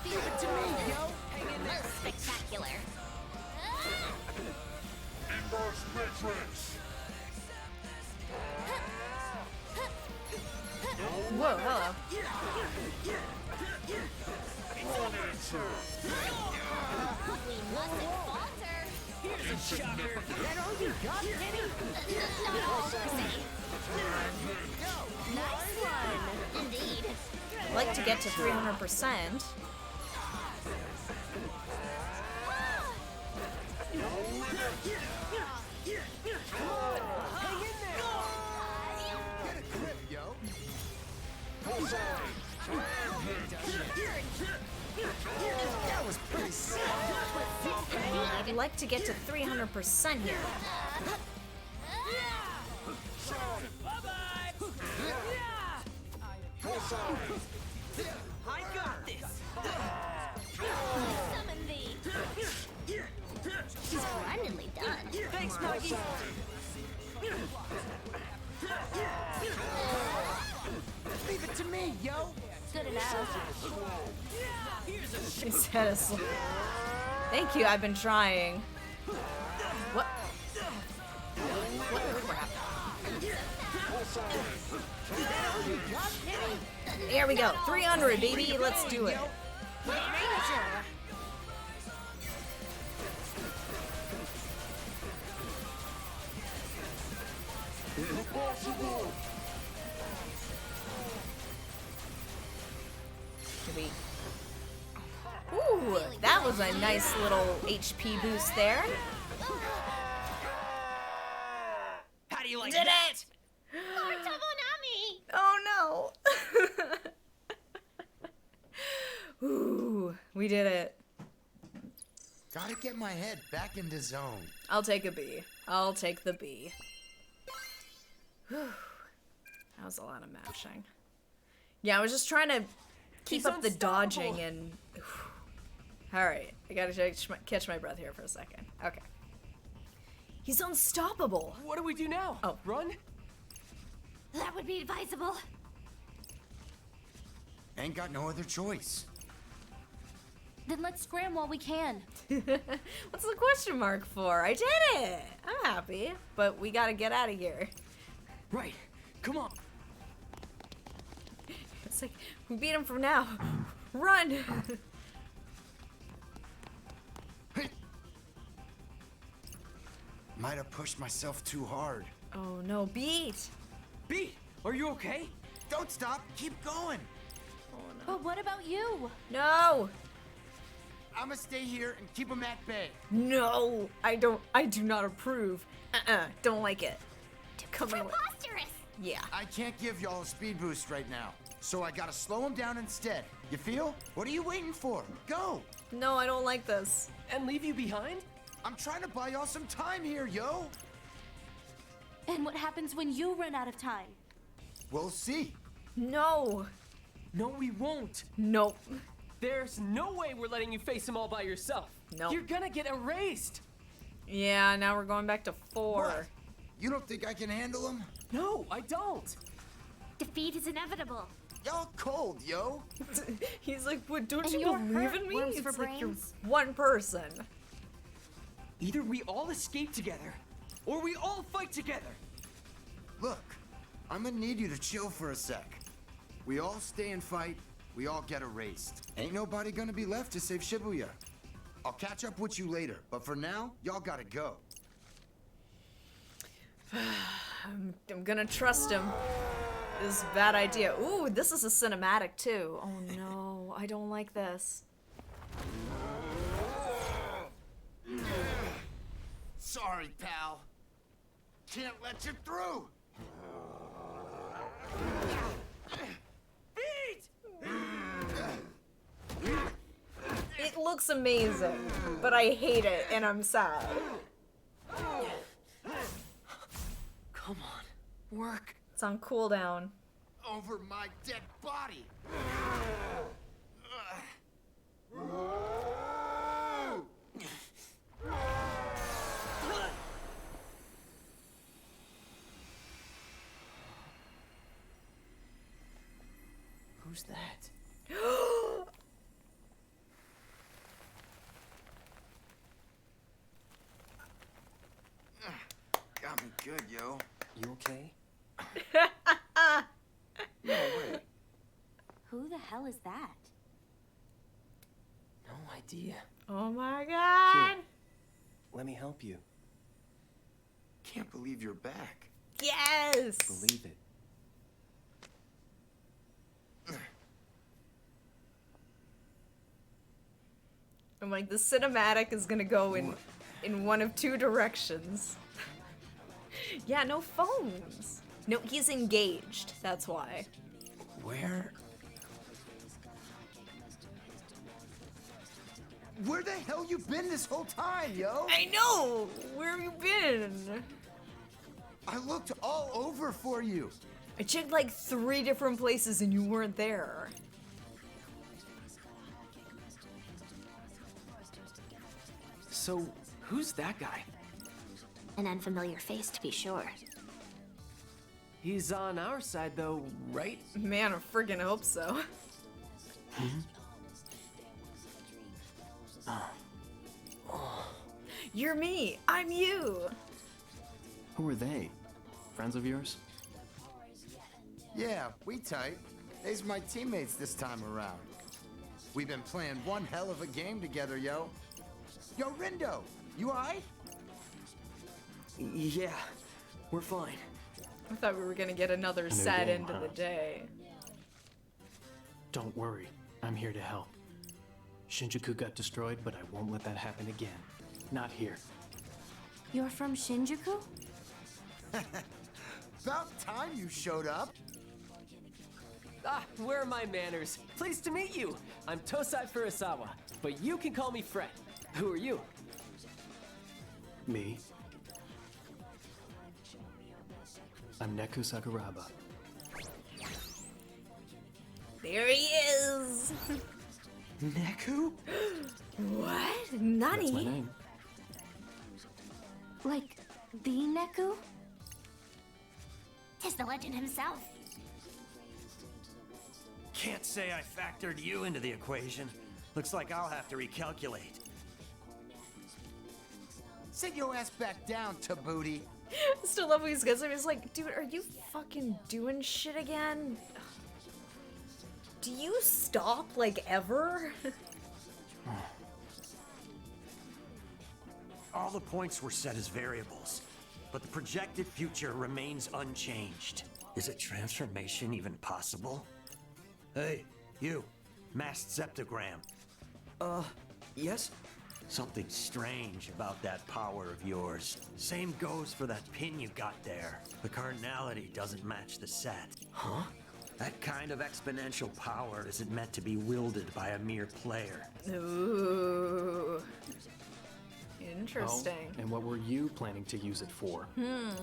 Give it to me, yo. Most spectacular. Whoa, hello. We mustn't falter. Here's a shocker! That all you got, Penny? Not all per se. Nice one! Indeed. I'd like to get to 300%. Hang in there! Get a grip, yo! That was pretty sick! I'd like to get to 300% here. Bye-bye! I got this! Summon thee. Splendidly done. Thanks, Maggie! Leave it to me, yo! Good enough. He said a Thank you, I've been trying. What? What the crap? Here we go. 300, baby. Let's do it. Ooh, that was a nice little HP boost there. How do you like Did that? it! Lord Tobonami! Oh no! Ooh, we did it. Gotta get my head back into zone. I'll take a B. I'll take the B. Whew. That was a lot of mashing. Yeah, I was just trying to keep He's up the unstoppable. dodging and... Alright, I gotta catch my breath here for a second. Okay. He's unstoppable! What do we do now? Oh. Run? That would be advisable. Ain't got no other choice. Then let's scram while we can. What's the question mark for? I did it! I'm happy, but we gotta get out of here. Right. Come on. It's like, we beat him from now. Run! Might have pushed myself too hard. Oh no, beat! B, are you okay? Don't stop, keep going! But what about you? No! I'ma stay here and keep him at bay. No! I do not approve. Don't like it. Come here. Preposterous! Yeah. I can't give y'all a speed boost right now. So I gotta slow him down instead. You feel? What are you waiting for? Go! No, I don't like this. And leave you behind? I'm trying to buy y'all some time here, yo! And what happens when you run out of time? We'll see. No. No, we won't. Nope. There's no way we're letting you face them all by yourself. Nope. You're gonna get erased. Yeah, now we're going back to 4. What? You don't think I can handle him? No, I don't. Defeat is inevitable. Y'all cold, yo! He's like, what, don't And you you're believe hurt, in me? worms It's for like you're brains. one person. Either we all escape together, or we all fight together. Look, I'm gonna need you to chill for a sec. We all stay and fight, we all get erased. Ain't nobody gonna be left to save Shibuya. I'll catch up with you later, but for now, y'all gotta go. I'm gonna trust him. This is a bad idea. Ooh, this is a cinematic too. Oh no, I don't like this. Sorry, pal. Can't let you through. It looks amazing, but I hate it and I'm sad. Come on, work. It's on cooldown. Over my dead body. Who's that? Got me good, yo. You okay? No way. Who the hell is that? No idea. Oh my god. Here, let me help you. Can't believe you're back. Yes. Believe it. I'm like, the cinematic is gonna go in one of 2 directions. Yeah, no phones. No, he's engaged. That's why. Where the hell you been this whole time, yo? I know. Where have you been? I looked all over for you. I checked like 3 different places and you weren't there. So, who's that guy? An unfamiliar face, to be sure. He's on our side though, right? Man, I friggin' hope so. You're me. I'm you. Who are they? Friends of yours? Yeah, we tight. They's my teammates this time around. We've been playing one hell of a game together, yo. Yo, Rindo, you alright? Yeah, we're fine. I thought we were gonna get another new sad game, end of huh? the day. Don't worry, I'm here to help. Shinjuku got destroyed, but I won't let that happen again. Not here. You're from Shinjuku? About time you showed up. Ah, where are my manners? Pleased to meet you. I'm Tosai Furusawa, but you can call me Fred. Who are you? Me? I'm Neku Sakuraba. There he is. Neku? What? That's my Nani? name. Like, the Neku? Tis the legend himself. Can't say I factored you into the equation. Looks like I'll have to recalculate. Sit your ass back down, Tabooty. Still love these guys. I'm just like, dude, are you fucking doing shit again? Do you stop, like, ever? All the points were set as variables, but the projected future remains unchanged. Is a transformation even possible? Hey, you, masked septogram. Yes? Something strange about that power of yours. Same goes for that pin you got there. The cardinality doesn't match the set. Huh? That kind of exponential power isn't meant to be wielded by a mere player. Ooh. Interesting. Oh, and what were you planning to use it for? Knowing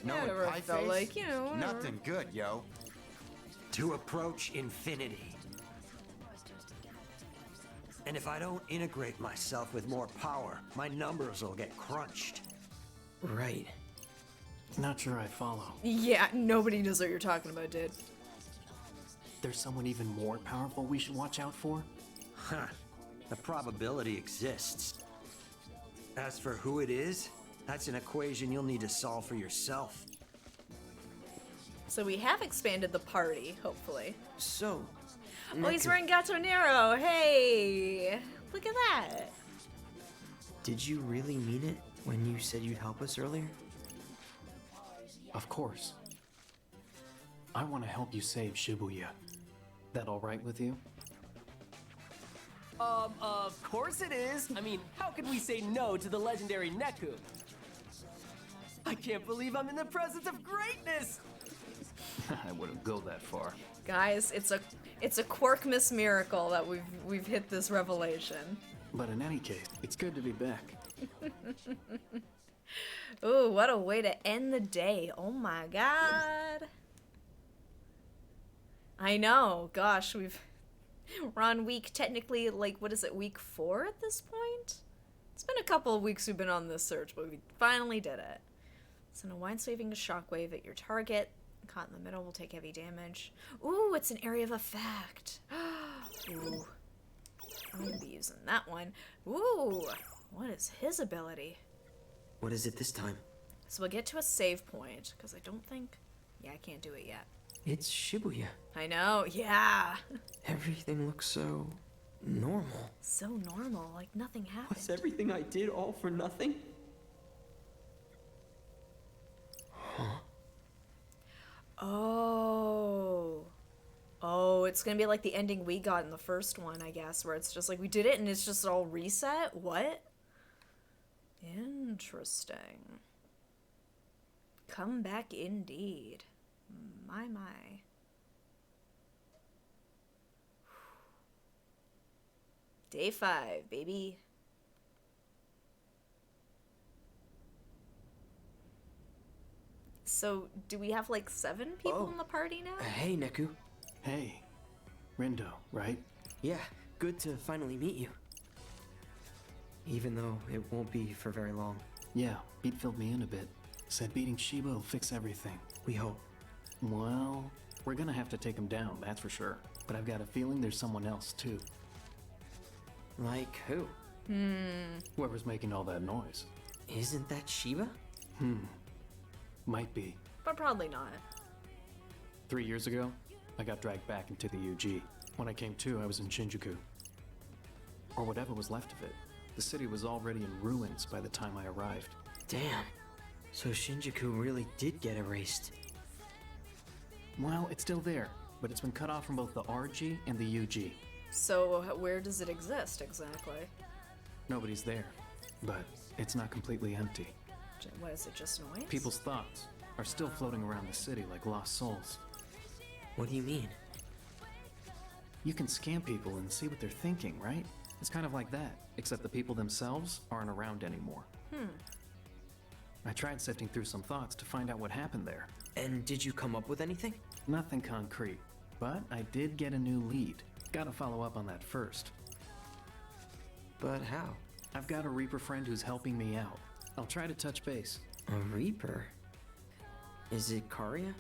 never Pie felt Face? like, you know, whatever. Nothing good, yo. To approach infinity. And if I don't integrate myself with more power, my numbers will get crunched. Right. Not sure I follow. Yeah, nobody knows what you're talking about, dude. There's someone even more powerful we should watch out for? Huh. The probability exists. As for who it is, that's an equation you'll need to solve for yourself. So we have expanded the party, hopefully. So, Oh, he's Neku, wearing Gato Nero. Hey, look at that. did you really mean it when you said you'd help us earlier? Of course. I want to help you save Shibuya. That all right with you? Of course it is. I mean, how could we say no to the legendary Neku? I can't believe I'm in the presence of greatness! I wouldn't go that far. Guys, it's a Quirkmas miracle that we've hit this revelation. But in any case, it's good to be back. Ooh, what a way to end the day. Oh my god. I know. Gosh, we're on week, technically, like, what is it, week 4 at this point? It's been a couple of weeks we've been on this search, but we finally did it. Send a wide-sweeping shockwave at your target. Caught in the middle will take heavy damage. Ooh, it's an area of effect. Ooh. I'm gonna be using that one. Ooh, what is his ability? What is it this time? So we'll get to a save point, because I don't think... Yeah, I can't do it yet. It's Shibuya. I know, yeah. Everything looks so normal. So normal, like nothing happened. Was everything I did all for nothing? Huh? Oh. Oh, it's gonna be like the ending we got in the first one, I guess, where it's just like we did it and it's just all reset? What? Interesting. Come back indeed. My. Day 5, baby. So, do we have like 7 people in the party now? Hey, Neku. Hey, Rindo, right? Yeah, good to finally meet you. Even though it won't be for very long. Yeah, Pete filled me in a bit. Said beating Shiba will fix everything. We hope. Well, we're gonna have to take him down, that's for sure. But I've got a feeling there's someone else, too. Like who? Whoever's making all that noise. Isn't that Shiba? Might be. But probably not. 3 years ago, I got dragged back into the UG. When I came to, I was in Shinjuku. Or whatever was left of it. The city was already in ruins by the time I arrived. Damn. So Shinjuku really did get erased. Well, it's still there, but it's been cut off from both the RG and the UG. So, where does it exist exactly? Nobody's there, but it's not completely empty. What is it, just noise? People's thoughts are still floating around the city like lost souls. What do you mean? You can scan people and see what they're thinking, right? It's kind of like that, except the people themselves aren't around anymore. I tried sifting through some thoughts to find out what happened there. And did you come up with anything? Nothing concrete, but I did get a new lead. Gotta follow up on that first. But how? I've got a Reaper friend who's helping me out. I'll try to touch base. A Reaper? Is it Karia?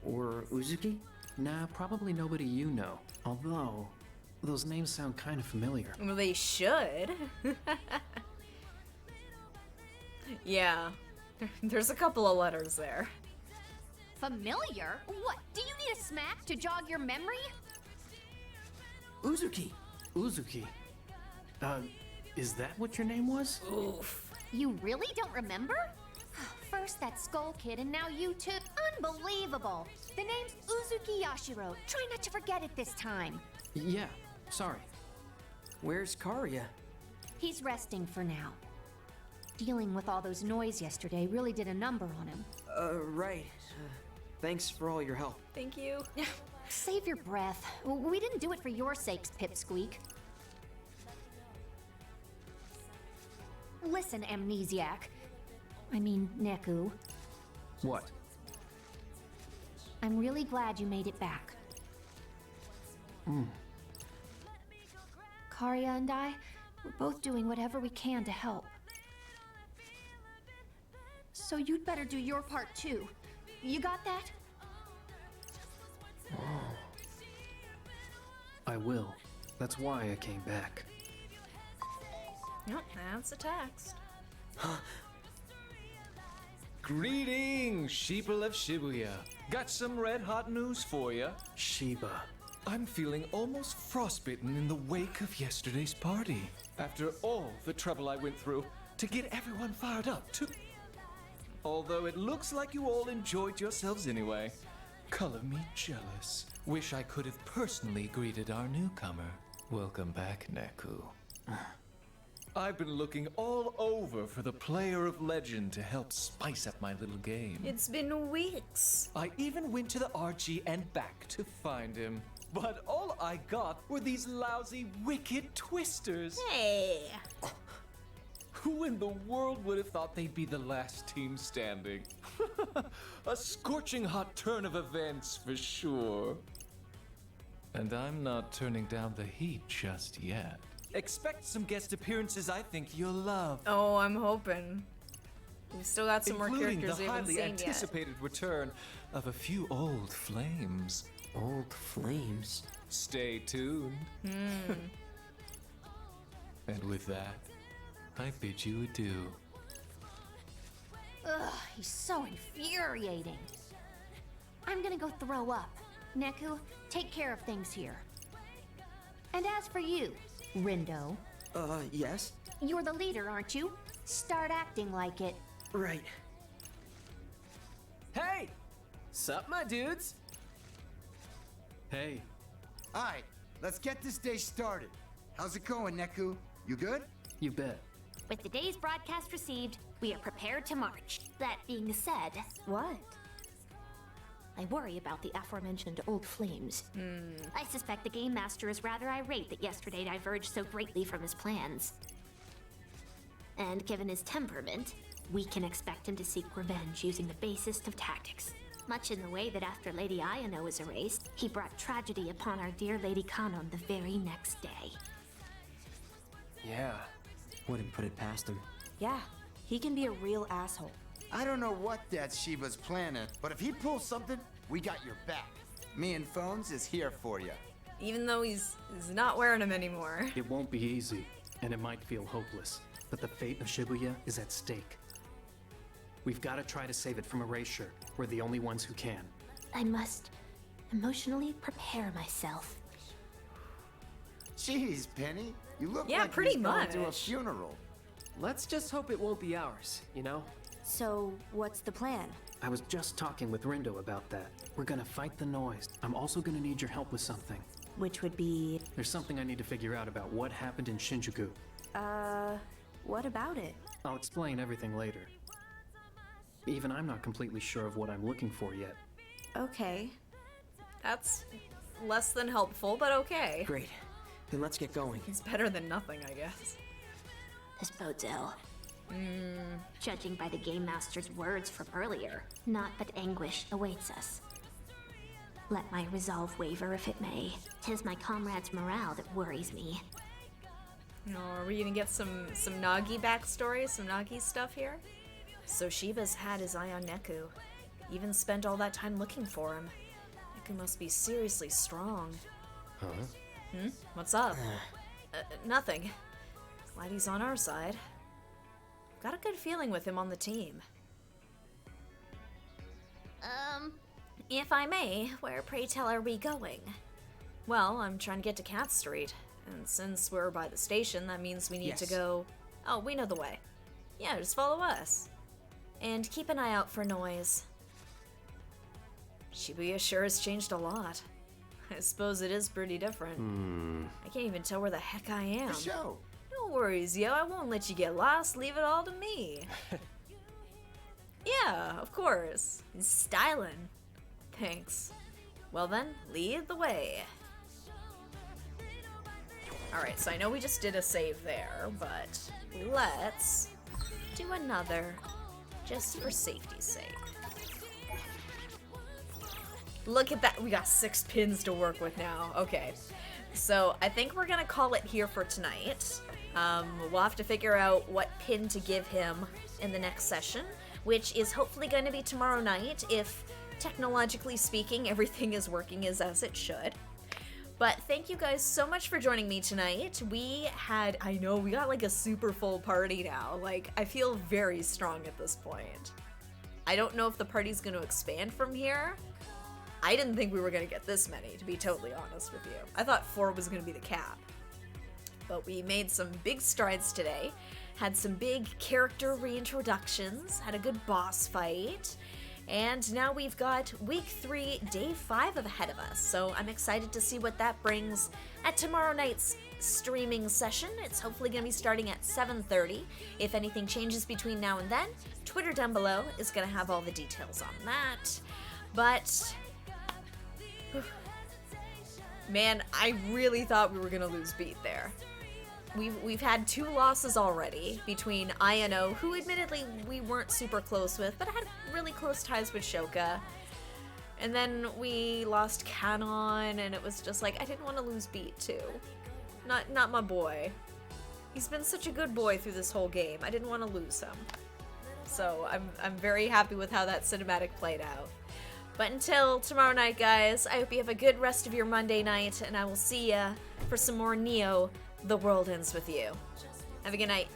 Or Uzuki? Nah, probably nobody you know. Although, those names sound kind of familiar. Well, they should. Yeah. There's a couple of letters there. Familiar? What? Do you need a smack to jog your memory? Uzuki! Uzuki. Is that what your name was? Oof. You really don't remember? First that Skull Kid, and now you two. Unbelievable! The name's Uzuki Yashiro. Try not to forget it this time. Yeah, sorry. Where's Karia? He's resting for now. Dealing with all those noise yesterday really did a number on him. Right. Thanks for all your help. Thank you. Save your breath. We didn't do it for your sakes, Pipsqueak. Listen, Amnesiac. I mean, Neku. What? I'm really glad you made it back. Karya and I, we're both doing whatever we can to help. So you'd better do your part too. You got that? I will. That's why I came back. Yep, that's a text. Greetings, sheeple of Shibuya. Got some red-hot news for you. Shiba. I'm feeling almost frostbitten in the wake of yesterday's party. After all the trouble I went through to get everyone fired up, too. Although it looks like you all enjoyed yourselves anyway. Color me jealous. Wish I could have personally greeted our newcomer. Welcome back, Neku. I've been looking all over for the player of legend to help spice up my little game. It's been weeks. I even went to the RG and back to find him. But all I got were these lousy, wicked twisters. Hey. Who in the world would have thought they'd be the last team standing? A scorching hot turn of events for sure. And I'm not turning down the heat just yet. Expect some guest appearances I think you'll love. Oh, I'm hoping. We've still got some more Including characters the we haven't highly seen anticipated return of a few old flames. Old flames? Stay tuned. And with that, I bid you adieu. Ugh, he's so infuriating. I'm gonna go throw up. Neku, take care of things here. And as for you, Rindo, Yes? you're the leader, aren't you? Start acting like it. Right. Hey! Sup, my dudes? Hey, Alright, let's get this day started. How's it going, Neku? You good? you bet. With the day's broadcast received, we are prepared to march. That being said, What? I worry about the aforementioned old flames. I suspect the Game Master is rather irate that yesterday diverged so greatly from his plans. And given his temperament, we can expect him to seek revenge using the basest of tactics. Much in the way that after Lady Ayano was erased, he brought tragedy upon our dear Lady Kanon the very next day. Yeah. Wouldn't put it past him. Yeah, he can be a real asshole. I don't know what that Shiba's planning, but if he pulls something, we got your back. Me and Phones is here for you. Even though he's not wearing them anymore. It won't be easy, and it might feel hopeless, but the fate of Shibuya is at stake. We've got to try to save it from erasure. We're the only ones who can. I must emotionally prepare myself. Jeez, Penny, you look Yeah, like pretty you're going to a much. funeral. Let's just hope it won't be ours, you know? So, what's the plan? I was just talking with Rindo about that. We're gonna fight the noise. I'm also gonna need your help with something. Which would be... There's something I need to figure out about what happened in Shinjuku. what about it? I'll explain everything later. Even I'm not completely sure of what I'm looking for yet. Okay. That's less than helpful, but okay. Great. Then let's get going. It's better than nothing, I guess. This bodes ill. Judging by the Game Master's words from earlier, naught but anguish awaits us. Let my resolve waver if it may. 'Tis my comrades' morale that worries me. Oh, are we gonna get some Nagi backstory, some Nagi stuff here? So Shiba's had his eye on Neku. Even spent all that time looking for him. Neku must be seriously strong. Huh? What's up? Nothing. Glad he's on our side. Got a good feeling with him on the team. If I may, where pray tell are we going? Well, I'm trying to get to Cat Street, and since we're by the station, that means we need to Yes. go... Oh, we know the way. Yeah, just follow us. And keep an eye out for noise. Shibuya sure has changed a lot. I suppose it is pretty different. I can't even tell where the heck I am. The show. No worries, yo. I won't let you get lost. Leave it all to me. Yeah, of course. He's styling. Thanks. Well then, lead the way. Alright, so I know we just did a save there, but let's do another, just for safety's sake. Look at that, we got 6 pins to work with now. Okay, so I think we're gonna call it here for tonight. We'll have to figure out what pin to give him in the next session, which is hopefully going to be tomorrow night if, technologically speaking, everything is working as it should. But thank you guys so much for joining me tonight. We got like a super full party now. Like, I feel very strong at this point. I don't know if the party's going to expand from here. I didn't think we were going to get this many, to be totally honest with you. I thought 4 was going to be the cap. But we made some big strides today, had some big character reintroductions, had a good boss fight, and now we've got week 3, day 5 ahead of us, so I'm excited to see what that brings at tomorrow night's streaming session. It's hopefully going to be starting at 7:30. If anything changes between now and then, Twitter down below is going to have all the details on that. But man, I really thought we were going to lose beat there. We've had 2 losses already between I and O, who admittedly we weren't super close with, but I had really close ties with Shoka. And then we lost Canon, and it was just like, I didn't want to lose beat too. Not my boy. He's been such a good boy through this whole game. I didn't want to lose him. So I'm very happy with how that cinematic played out. But until tomorrow night, guys, I hope you have a good rest of your Monday night, and I will see ya for some more Neo: The World Ends With You. Have a good night.